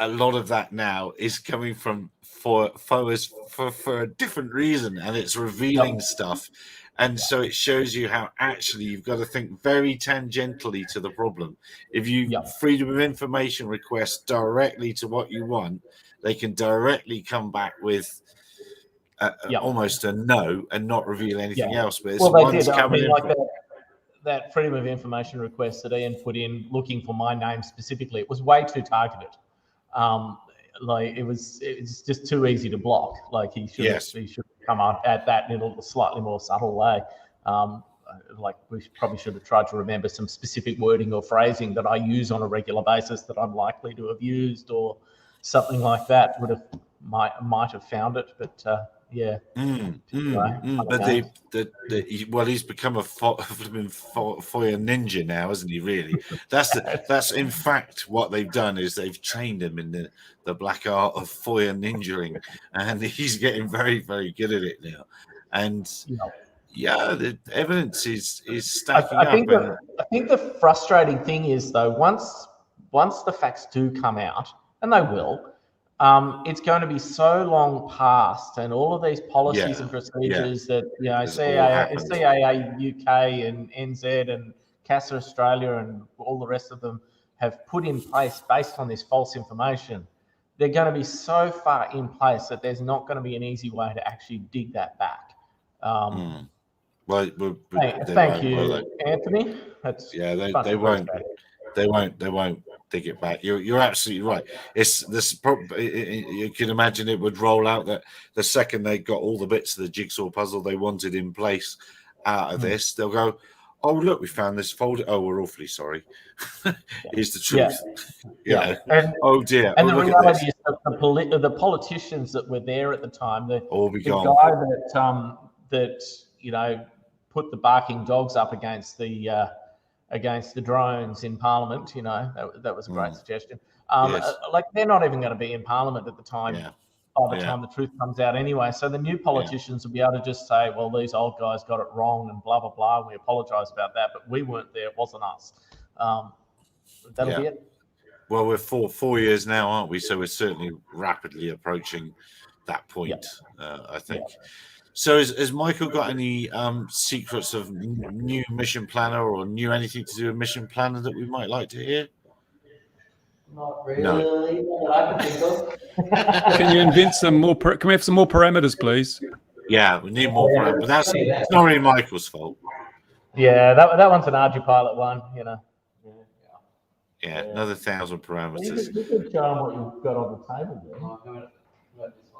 a lot of that now is coming from for a different reason, and it's revealing stuff, and so it shows you how actually you've got to think very tangentially to the problem. If you freedom of information request directly to what you want, they can directly come back with. Almost a no, and not reveal anything else. But they did. I mean, like that freedom of information request that Ian put in, looking for my name specifically, it was way too targeted. Like it was just too easy to block. Like he should come up at that in a slightly more subtle way. Like we probably should have tried to remember some specific wording or phrasing that I use on a regular basis that I'm likely to have used, or something like that might have found it, but. Yeah. But he's become a FOIA ninja now, hasn't he? Really, that's in fact what they've done is they've trained him in the black art of FOIA ninjaing, and he's getting very, very good at it now. And the evidence is stacking up. I think the frustrating thing is though, once the facts do come out, and they will. It's going to be so long past, and all of these policies and procedures that CAA UK and NZ and CASA Australia and all the rest of them have put in place based on this false information. They're going to be so far in place that there's not going to be an easy way to actually dig that back. Thank you, Anthony. They won't dig it back. You're absolutely right. It's this. You can imagine it would roll out that the second they got all the bits of the jigsaw puzzle they wanted in place out of this, they'll go, "Oh look, we found this folder. Oh, we're awfully sorry. Here's the truth." And, oh dear. And the reality is that the the politicians that were there at the time, the guy that put the barking dogs up against the drones in Parliament, that was a great suggestion. Like they're not even going to be in Parliament at the time. Yeah. By the time the truth comes out anyway. So the new politicians will be able to just say, well, these old guys got it wrong and blah, blah, blah. And we apologise about that, but we weren't there. It wasn't us. That'll be it. Well, we're 4 years now, aren't we? So we're certainly rapidly approaching that point, I think. Yeah. So has Michael got any secrets of new mission planner or new anything to do with mission planner that we might like to hear? Not really, that I can think of. Can you invent some more? Can we have some more parameters, please? Yeah, we need more parameters. But that's not really Michael's fault. Yeah, that one's an Argipilot one, Yeah, another 1,000 parameters. You could show them what you've got on the table there. How about this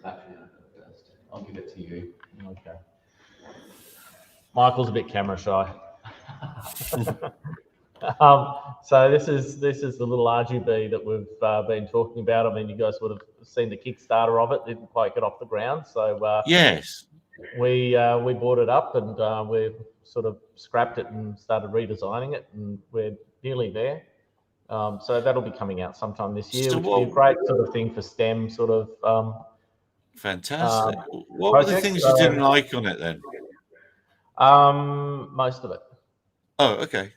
one? I'll give it to you. Okay. Michael's a bit camera shy. So this is the little RGB that we've been talking about. I mean, you guys would have seen the Kickstarter of it. Didn't quite get off the ground, so yes, we bought it up and we sort of scrapped it and started redesigning it, and we're nearly there. So that'll be coming out sometime this year, which will be a great sort of thing for STEM sort of. Fantastic. What were the things you didn't like on it then? Most of it. Oh, okay.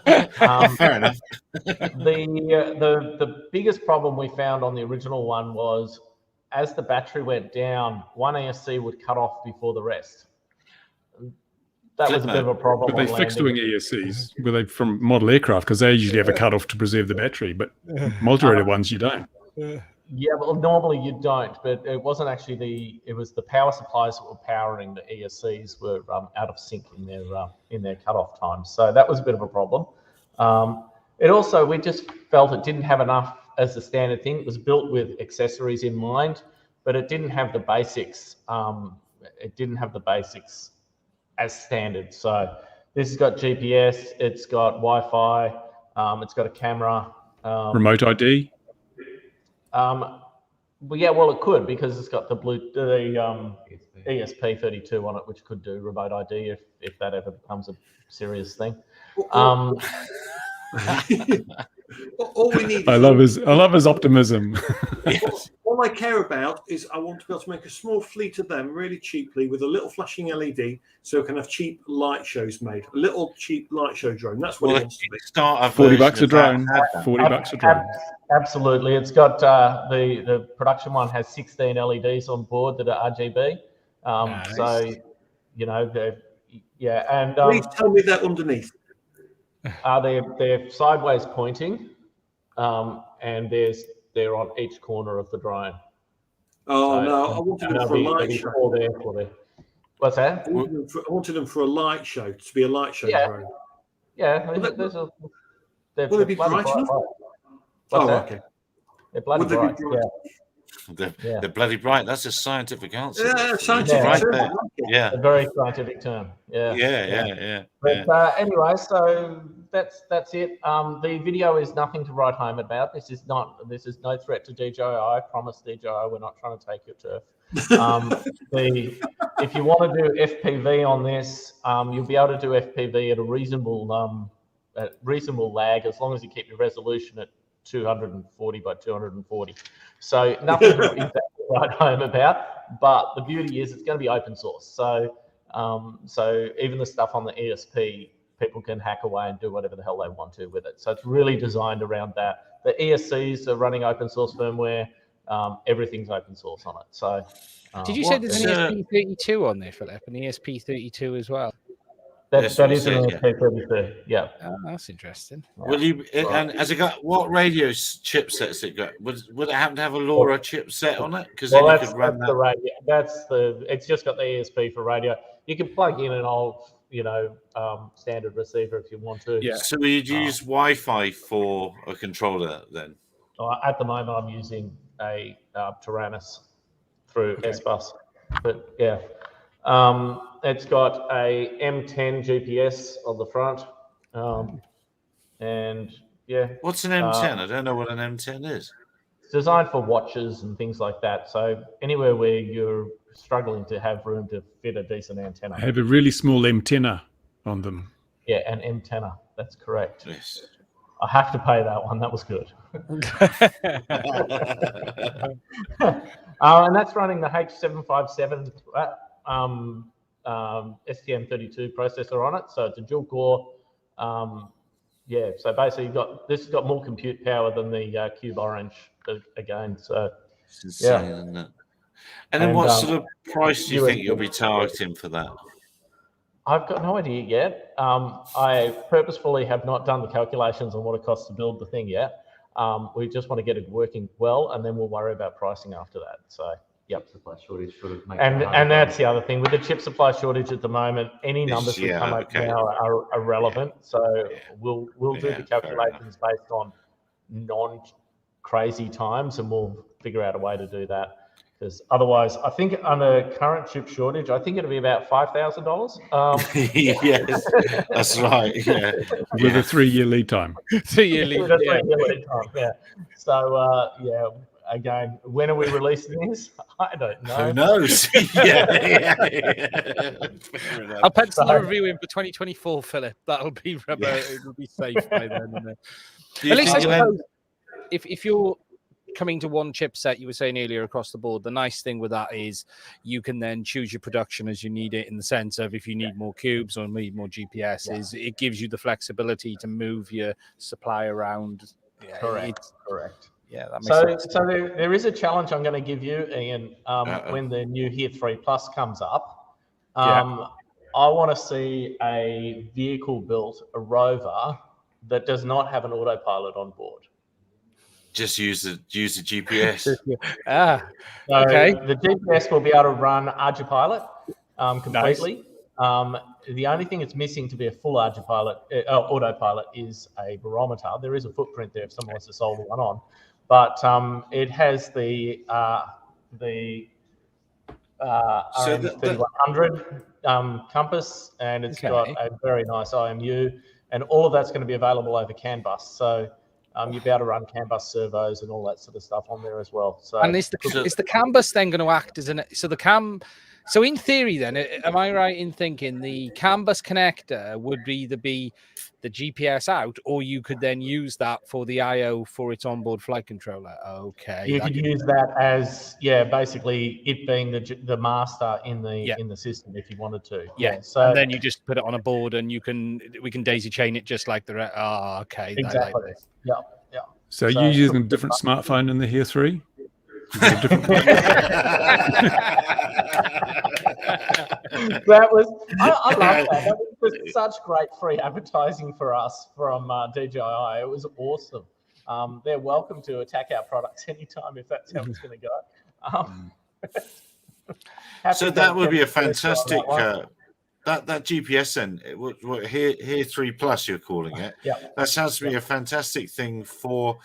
Fair enough. The biggest problem we found on the original one was as the battery went down, one ESC would cut off before the rest. That was a bit of a problem. But they fixed doing ESCs. Were they from model aircraft? Because they usually have a cut off to preserve the battery, but multi-rated ones you don't. Yeah, well, normally you don't, but it wasn't actually it was the power supplies that were powering the ESCs were out of sync in their cutoff times. So that was a bit of a problem. It also, we just felt it didn't have enough as the standard thing. It was built with accessories in mind, but it didn't have the basics. As standard. So this has got GPS, it's got Wi-Fi, it's got a camera. Remote ID? Well, it could, because it's got the ESP32 on it, which could do remote ID if that ever becomes a serious thing. All we need. I love his optimism. All I care about is I want to be able to make a small fleet of them really cheaply with a little flashing LED, so I can have cheap light shows made. A little cheap light show drone. That's what it wants to be. Start $40 a drone. $40 a drone. Absolutely. It's got the production one has 16 LEDs on board that are RGB. Nice. So and please tell me that underneath. They're sideways pointing, and they're on each corner of the drone. Oh, so, no, I wanted them for a light show. What's that? I wanted them for a light show, to be a light show drone. Yeah, will they be bright enough? Okay. They're bloody bright. They're bloody bright. That's a scientific answer. Yeah, scientific right term. there. Yeah, a very scientific term. Yeah. But anyway, so that's it. The video is nothing to write home about. This is no threat to DJI. I promise DJI, we're not trying to take your turf. If you want to do FPV on this, you'll be able to do FPV at a reasonable lag, as long as you keep your resolution at 240 by 240. So nothing to exactly write home about, but the beauty is it's going to be open source. So even the stuff on the ESP, people can hack away and do whatever the hell they want to with it. So it's really designed around that. The ESCs are running open source firmware. Everything's open source on it. So did you say there's an ESP32 on there, Philip? An ESP32 as well? That is an ESP32. Yeah. Oh, that's interesting. Will you? And has it got what radio chipsets it got? Would it happen to have a LoRa chipset on it? Because then you could run that. The radio. It's just got the ESP for radio. You can plug in an old, standard receiver if you want to. Yeah. So you'd use Wi-Fi for a controller then? At the moment, I'm using a Tyrannus through S-Bus, but yeah. It's got a M10 GPS on the front, and Yeah. What's an M10? I don't know what an M10 is. It's designed for watches and things like that. So anywhere where you're struggling to have room to fit a decent antenna. I have a really small antenna on them. Yeah, an antenna. That's correct. Yes. I have to pay that one. That was good. And that's running the H757 STM32 processor on it. So it's a dual core. So basically this has got more compute power than the Cube Orange again. So it's insane, isn't it? And then what sort of price do you think you'll be targeting for that? I've got no idea yet. I purposefully have not done the calculations on what it costs to build the thing yet. We just want to get it working well, and then we'll worry about pricing after that. So, yep. Supply shortage sort of makes and that's the other thing with the chip supply shortage at the moment. Any numbers we come up now are irrelevant. So we'll do the calculations based on non-crazy times, and we'll figure out a way to do that. Because otherwise, I think under current chip shortage, I think it'll be about $5,000. Yes, that's right. Yeah, with a 3-year lead time. 3-year lead time. Yeah. So again, when are we releasing this? I don't know. Who knows? I'll pencil the review in for 2024, Philip. It'll be safe by then. At least I suppose if you're coming to one chipset, you were saying earlier, across the board, the nice thing with that is you can then choose your production as you need it, in the sense of if you need more cubes or need more GPSs, it gives you the flexibility to move your supply around. Correct. Yeah, that makes sense. So there is a challenge I'm going to give you, Ian, when the new Here 3 Plus comes up. I want to see a vehicle built, a rover, that does not have an autopilot on board. Just use the GPS. Okay. The GPS will be able to run ArduPilot completely. Nice. The only thing it's missing to be a full autopilot is a barometer. There is a footprint there if someone wants to solder one on, but it has the RM3100 compass, and it's got a very nice IMU, and all of that's going to be available over CAN bus. So you'll be able to run CAN bus servos and all that sort of stuff on there as well. So, and is the CAN bus then going to act as So in theory, then, am I right in thinking the CAN bus connector would either be the GPS out, or you could then use that for the I/O for its onboard flight controller? Okay, you could use that as basically it being the master in the system if you wanted to. So and then you just put it on a board, and we can daisy chain it just like the rest. Oh, okay, exactly. Like Yeah. So you're using a different smartphone in the Here 3? That was I love that. That was such great free advertising for us from DJI. It was awesome. They're welcome to attack our products anytime if that's how it's going to go. So that would be a fantastic that GPS then. Here 3 Plus you're calling it. Yeah. That sounds to be a fantastic thing for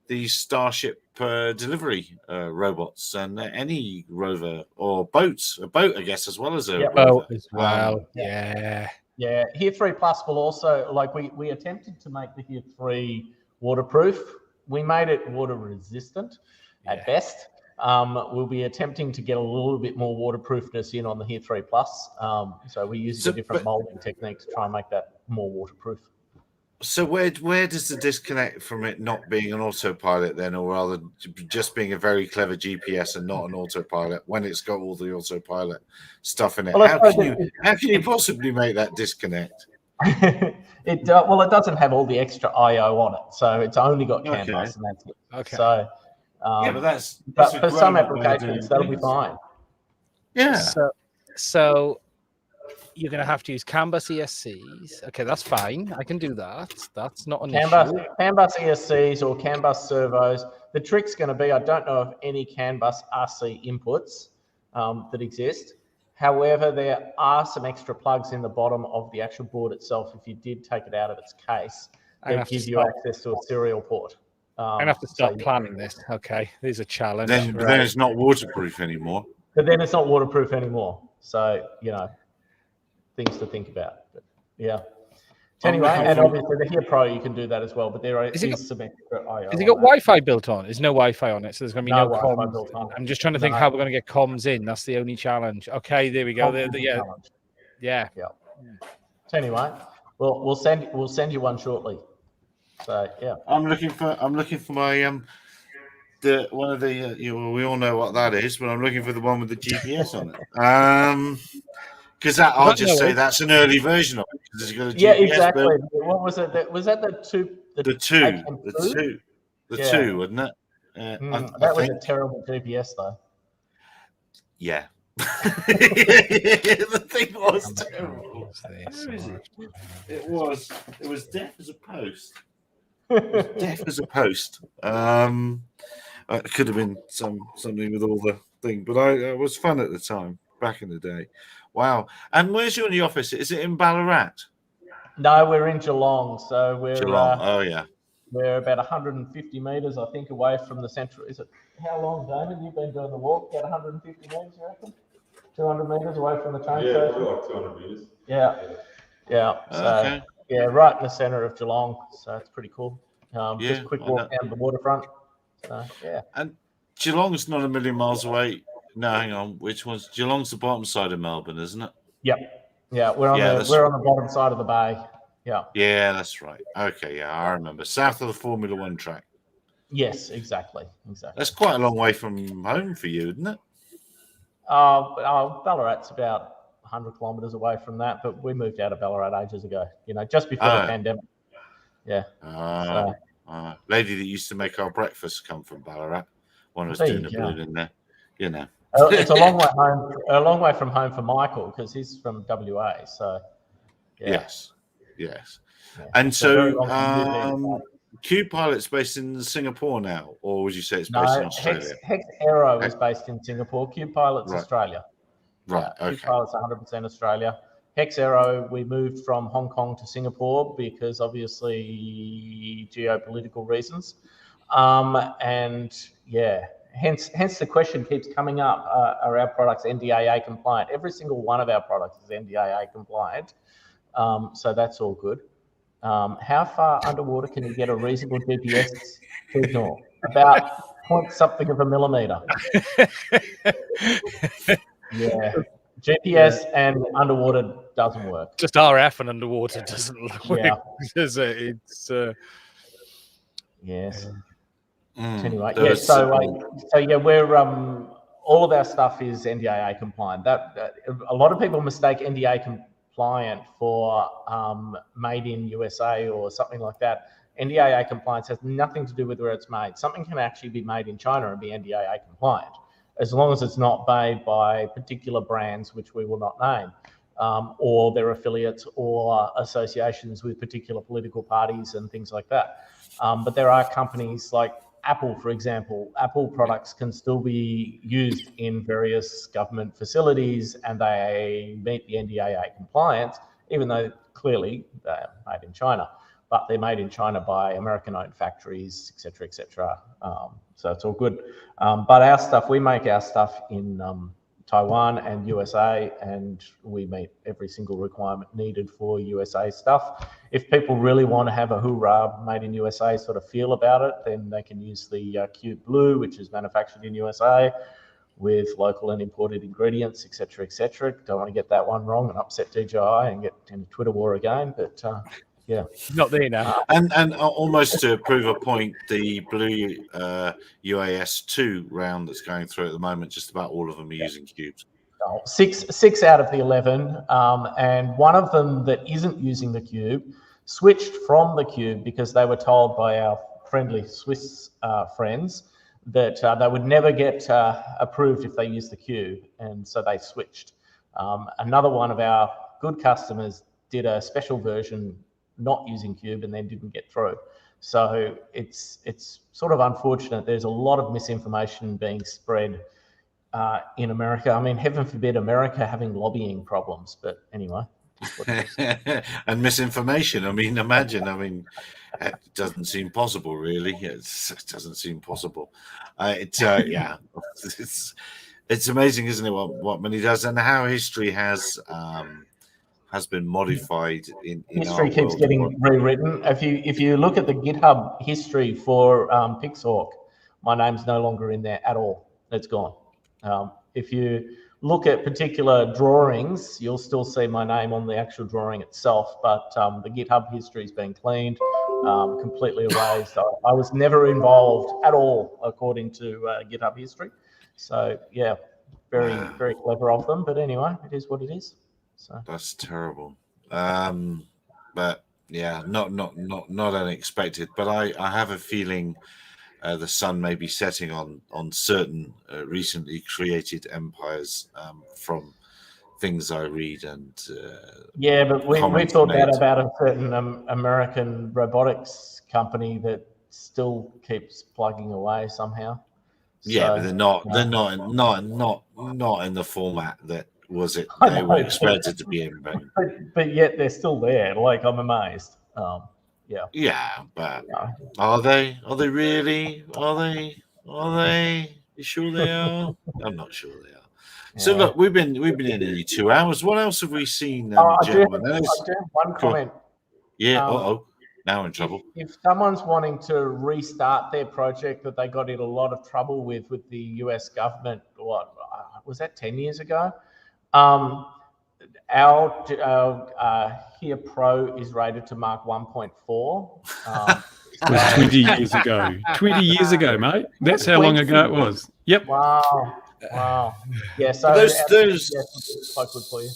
the Starship delivery robots and any rover or boats, a boat, I guess, as well as a rover. As well. Yeah. Here 3 Plus will also, like we attempted to make the Here 3 waterproof. We made it water resistant at best. We'll be attempting to get a little bit more waterproofness in on the Here 3 Plus. So we're using a different molding technique to try and make that more waterproof. So where does the disconnect from it not being an autopilot then, or rather just being a very clever GPS and not an autopilot, when it's got all the autopilot stuff in it? How can you possibly make that disconnect? It doesn't have all the extra I/O on it, so it's only got CAN bus, and that's it. Okay. So but for some applications that'll be fine. Yeah. So you're going to have to use CAN bus ESCs. Okay, that's fine. I can do that. That's not an issue. CAN bus ESCs or CAN bus servos. The trick's going to be, I don't know of any CAN bus RC inputs that exist. However, there are some extra plugs in the bottom of the actual board itself. If you did take it out of its case, it gives you access to a serial port. I'm going to have to start planning this. Okay, there's a challenge. Then it's not waterproof anymore. But then it's not waterproof anymore. So, things to think about. But, Anyway, and obviously the Here Pro, you can do that as well, but there is some extra I/O. Has it got Wi-Fi built on? There's no Wi-Fi on it, so there's going to be no Wi-Fi comms. built on. I'm just trying to think how we're going to get comms in. That's the only challenge. Okay, there we go. Yeah. So anyway, we'll send you one shortly. So yeah, I'm looking for my one of the we all know what that is, but I'm looking for the one with the GPS on it. Because I'll just say that's an early version of it. It's got a GPS exactly. built. What was it? Was that the two? The two, wasn't it? That was a terrible GPS, though. Yeah. The thing was terrible. It was deaf as a post. Deaf as a post. It could have been something with all the thing, but it was fun at the time, back in the day. Wow. And where's your new office? Is it in Ballarat? No, we're in Geelong. So we're Geelong. We're about 150 metres, I think, away from the central. Is it how long, Damon? You've been doing the walk? About 150 metres, you reckon? 200 metres away from the train station? Yeah, like 200 metres. Yeah. So right in the centre of Geelong. So it's pretty cool. Just a quick walk down the waterfront. So yeah. And Geelong's not a million miles away. No, hang on. Which one's Geelong's the bottom side of Melbourne, isn't it? Yep. Yeah, we're on the bottom side of the bay. Yeah. Yeah, that's right. Okay, yeah, I remember. South of the Formula One track. Yes, exactly. That's quite a long way from home for you, isn't it? Ballarat's about 100 kilometres away from that, but we moved out of Ballarat ages ago. Just before the pandemic. Yeah. Lady that used to make our breakfast come from Ballarat. One was doing a balloon in there. It's a long way home. A long way from home for Michael because he's from WA. So. Yeah. Yes. And so, Q Pilot's based in Singapore now, or would you say it's based in Australia? Hex Aero is based in Singapore. Q Pilot's Australia. Right. Okay. Q Pilot's 100% Australia. Hex Aero, we moved from Hong Kong to Singapore because obviously geopolitical reasons. Hence the question keeps coming up: are our products NDAA compliant? Every single one of our products is NDAA compliant. So that's all good. How far underwater can you get a reasonable GPS signal? About point something of a millimeter. Yeah. GPS and underwater doesn't work. Just RF and underwater doesn't work. Yeah. Yes. Anyway, we're all of our stuff is NDAA compliant. That a lot of people mistake NDAA compliant for made in USA or something like that. NDAA compliance has nothing to do with where it's made. Something can actually be made in China and be NDAA compliant, as long as it's not made by particular brands, which we will not name, or their affiliates or associations with particular political parties and things like that. But there are companies like Apple, for example. Apple products can still be used in various government facilities and they meet the NDAA compliance, even though clearly they're made in China. But they're made in China by American-owned factories, et cetera, et cetera. So it's all good. But our stuff, we make our stuff in Taiwan and USA, and we meet every single requirement needed for USA stuff. If people really want to have a hoorah made in USA sort of feel about it, then they can use the Cube Blue, which is manufactured in USA with local and imported ingredients, et cetera, et cetera. Don't want to get that one wrong and upset DJI and get in a Twitter war again, but yeah. Not there now. And almost to prove a point, the Blue UAS2 round that's going through at the moment, just about all of them are using cubes. Six out of the 11, and one of them that isn't using the cube switched from the cube because they were told by our friendly Swiss friends that they would never get approved if they used the cube, and so they switched. Another one of our good customers did a special version not using cube and then didn't get through. So it's sort of unfortunate. There's a lot of misinformation being spread in America. I mean, heaven forbid America having lobbying problems, but anyway. And misinformation. I mean, imagine. I mean, it doesn't seem possible, really. It doesn't seem possible. It's amazing, isn't it? What money does and how history has has been modified in history our keeps world. getting rewritten. If you look at the GitHub history for Pixhawk, my name's no longer in there at all. It's gone. If you look at particular drawings, you'll still see my name on the actual drawing itself, but the GitHub history's been cleaned, completely erased. I was never involved at all, according to GitHub history. So yeah, very clever of them. But anyway, it is what it is. So that's terrible. But yeah, not unexpected. But I have a feeling the sun may be setting on certain recently created empires from things I read and yeah, but we thought that about a certain American robotics company that still keeps plugging away somehow. Yeah, So, but they're not in the format that was it they were expected to be in. But yet they're still there. Like, I'm amazed. Yeah. Yeah, but are they? Are they really? Are they? You sure they are? I'm not sure they are. So look, we've been in nearly 2 hours. What else have we seen, gentlemen? I do have one comment. Yeah. Now we're in trouble. If someone's wanting to restart their project that they got in a lot of trouble with the US government, what was that, 10 years ago? Our Here Pro is rated to Mark 1.4. It was 20 years ago. 20 years ago, mate. That's how long ago it was. Yep. Wow. Yeah. So those quite good for you.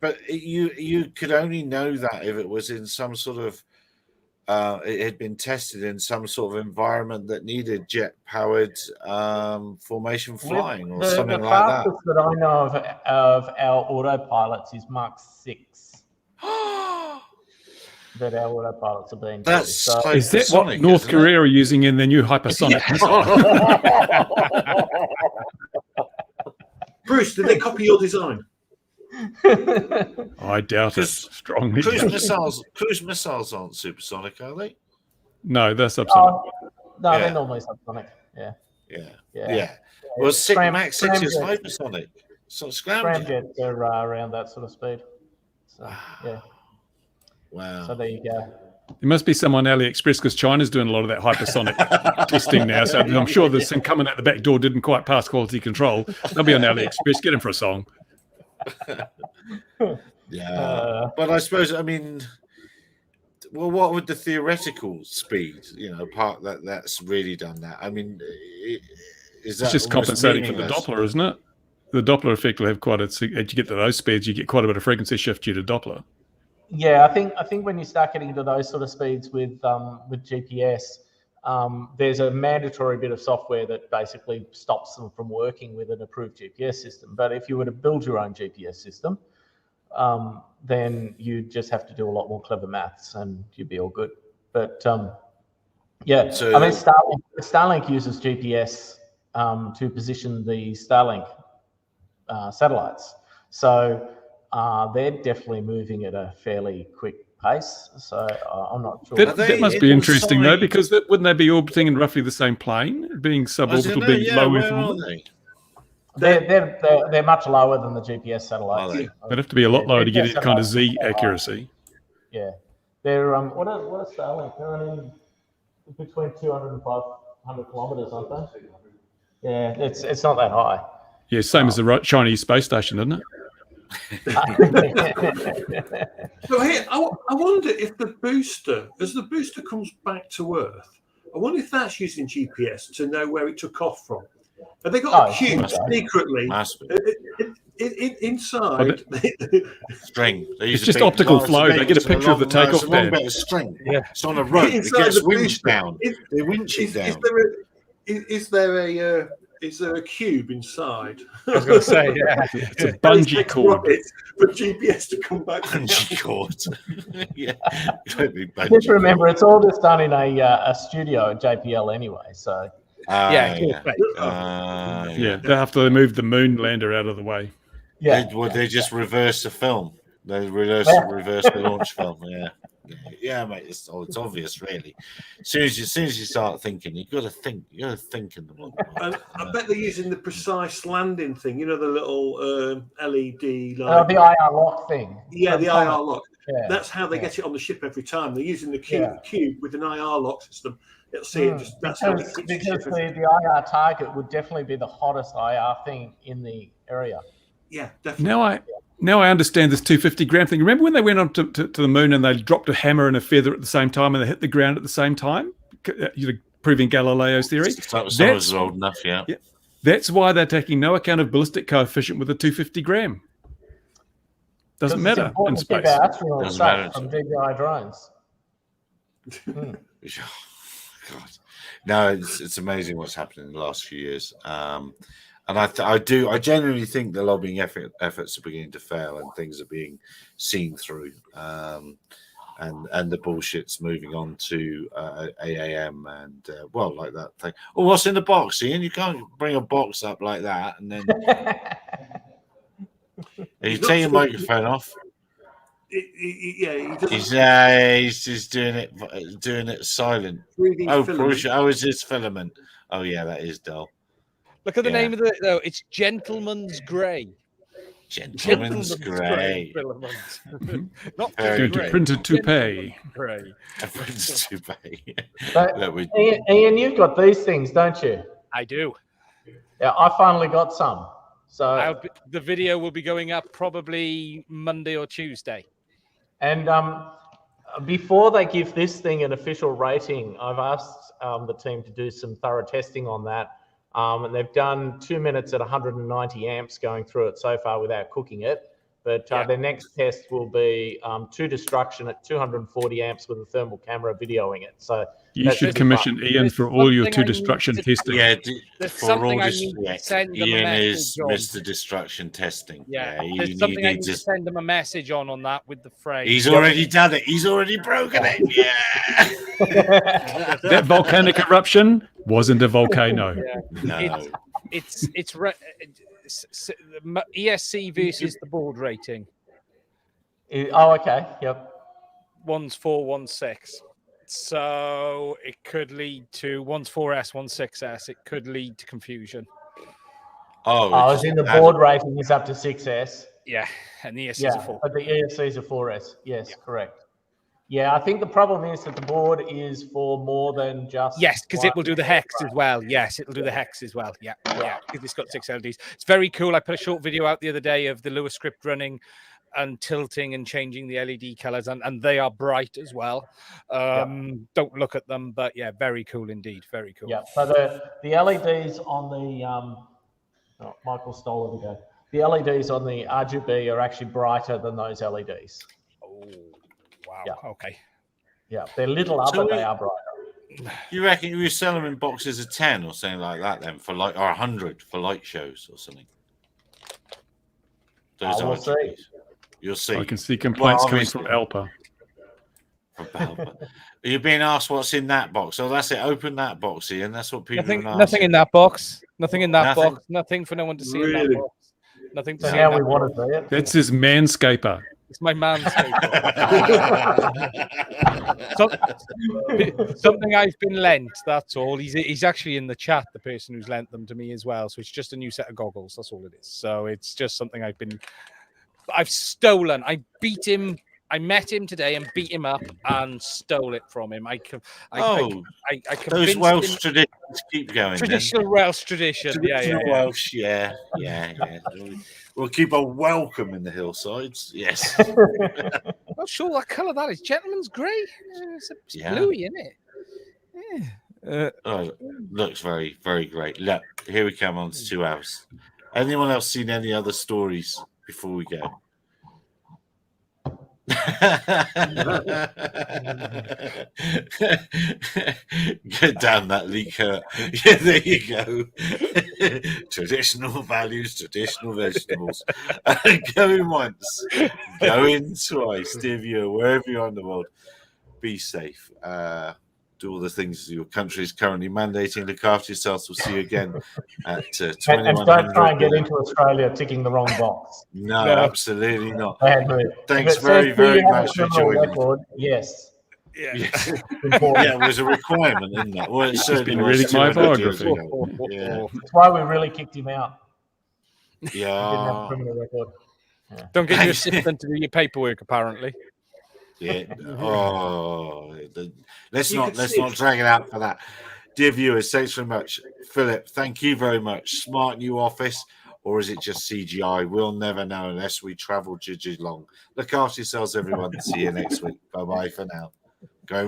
But you could only know that if it was in some sort of it had been tested in some sort of environment that needed jet-powered formation flying or something like that. The fastest that I know of our autopilots is Mark 6. That our autopilots are being. That's so is that what North Korea are using in their new hypersonic missile? Bruce, did they copy your design? I doubt it strongly. Cruise missiles aren't supersonic, are they? No, they're subsonic. No, they're normally subsonic. Yeah. Well, Mach 6 is hypersonic. So scramjets are around that sort of speed. So yeah. Wow. So there you go. There must be some on AliExpress because China's doing a lot of that hypersonic testing now. So I'm sure there's some coming out the back door didn't quite pass quality control. They'll be on AliExpress. Get them for a song. Yeah, but I suppose what would the theoretical speed? Part that's really done that. Is that it's just compensating for the Doppler, isn't it? The Doppler effect will have quite as you get to those speeds, you get quite a bit of frequency shift due to Doppler. Yeah, I think when you start getting into those sort of speeds with GPS, there's a mandatory bit of software that basically stops them from working with an approved GPS system. But if you were to build your own GPS system, then you just have to do a lot more clever maths and you'd be all good. But yeah, so, Starlink uses GPS to position the Starlink satellites. So they're definitely moving at a fairly quick pace. So I'm not sure. That must be interesting though, because wouldn't they be orbiting in roughly the same plane, being suborbital, being low Earth orbit? They're much lower than the GPS satellites. They'd have to be a lot lower to get it kind of Z accuracy. Yeah, they're what are Starlink? They're in between 200 and 500 kilometers, aren't they? Yeah, it's not that high. Yeah, same as the Chinese space station, isn't it? So here, I wonder if as the booster comes back to Earth, I wonder if that's using GPS to know where it took off from. Have they got a cube secretly inside? String. It's just optical flow. They get a picture of the takeoff pad. It's a bit of string. Yeah. It's on a rope. It gets winched down. They winch it down. Is there a cube inside? I was going to say, yeah. It's a bungee cord. For GPS to come back. Bungee cord. Yeah. Just remember, it's all just done in a studio at JPL anyway. So. After they moved the moon lander out of the way. Yeah. They just reverse the film. They reverse the launch film. Yeah. Yeah, mate. It's obvious, really. As soon as you start thinking, you got to think. You got to think in the modern world. And I bet they're using the precise landing thing. You know, the little LED light. The IR lock thing. Yeah, the IR lock. Yeah. That's how they get it on the ship every time. They're using the cube with an IR lock system. It'll see it just. That's how it because the IR target would definitely be the hottest IR thing in the area. Yeah, definitely. Now I understand this 250 gram thing. Remember when they went on to the moon and they dropped a hammer and a feather at the same time and they hit the ground at the same time, proving Galileo's theory? Someone's old enough, yeah. That's why they're taking no account of ballistic coefficient with a 250 gram. Doesn't matter in space. Doesn't matter from DJI drones. God. No, it's amazing what's happened in the last few years. And I genuinely think the lobbying efforts are beginning to fail and things are being seen through. And the bullshit's moving on to AAM and like that thing. Oh, what's in the box, Ian? You can't bring a box up like that and then you take your microphone off. He's just doing it silent. Is this filament? Oh yeah, that is dull. Look at the name of it though. It's Gentleman's Grey. Gentleman's Grey. Not going to print a toupee. Grey. A printed toupee. Ian, you've got these things, don't you? I do. Yeah, I finally got some. So the video will be going up probably Monday or Tuesday. And before they give this thing an official rating, I've asked the team to do some thorough testing on that. And they've done 2 minutes at 190 amps going through it so far without cooking it. But their next test will be to destruction at 240 amps with a thermal camera videoing it. So you should commission Ian for all your to destruction testing. Yeah, for all this, Ian is Mr. Destruction testing. There's something I need to send them a message on that with the frame. He's already done it. He's already broken it. Yeah. That volcanic eruption wasn't a volcano. No. It's ESC versus the board rating. Oh, okay. Yep. One's 416. So it could lead to one's 4S, one's 6S. It could lead to confusion. As in the board rating is up to 6S. Yeah, and the ESC is a 4. But the ESC is a 4S. Yes, correct. Yeah, I think the problem is that the board is for more than just... Yes, because it will do the hex as well. Yes, it'll do the hex as well. Yeah, because it's got 6 LEDs. It's very cool. I put a short video out the other day of the Lewis script running and tilting and changing the LED colors, and they are bright as well. Don't look at them, but yeah, very cool indeed. Very cool. Yeah, so the LEDs on the... Michael stole it again. The LEDs on the RGB are actually brighter than those LEDs. Oh. Wow. Yeah. Okay. Yeah, they're little but they are brighter. You reckon you sell them in boxes of 10 or something like that then, for or 100 for light shows or something? Those we'll see. You'll see. I can see complaints coming from Alpa. Are you being asked what's in that box? Oh, that's it. Open that box, Ian. That's what people are nothing in that box. Nothing in that box. Nothing for no one to see in that box. Nothing to see. How we want to see it. That's his manscaper. It's my manscaper. Something I've been lent, that's all. He's actually in the chat, the person who's lent them to me as well. So it's just a new set of goggles. That's all it is. So it's just something I've stolen. I beat him. I met him today and beat him up and stole it from him. I those Welsh traditions keep going. Traditional Welsh tradition. Traditional Welsh, yeah. We'll keep a welcome in the hillsides. Yes. Not sure what colour that is. Gentleman's grey. It's bluey, isn't it? Looks very, very great. Look, here we come on to 2 hours. Anyone else seen any other stories before we go? Get down that leak hurt. Yeah, there you go. Traditional values, traditional vegetables. Going once, going twice. Dear viewer, wherever you're in the world, be safe. do all the things your country is currently mandating. Look after yourselves. We'll see you again at And 2100. don't try and get into Australia ticking the wrong box. No, No. absolutely not. Bad move. Thanks If it says, very, "Do you very have a much for criminal joining. record?" Yes. Yeah. Yes. Important. Yeah, it was a requirement, isn't it? Well, it He's certainly been was reading my 200 years biography. ago. Yeah. That's why we really kicked him out. He didn't have a Yeah. criminal record. Don't get your assistant to do your paperwork, apparently. Yeah. Oh, let's You not could see- drag it out for that. Dear viewers, thanks very much. Philip, thank you very much. Smart new office, or is it just CGI? We'll never know unless we travel Geelong. Look after yourselves, everyone. See you next week. Bye bye for now.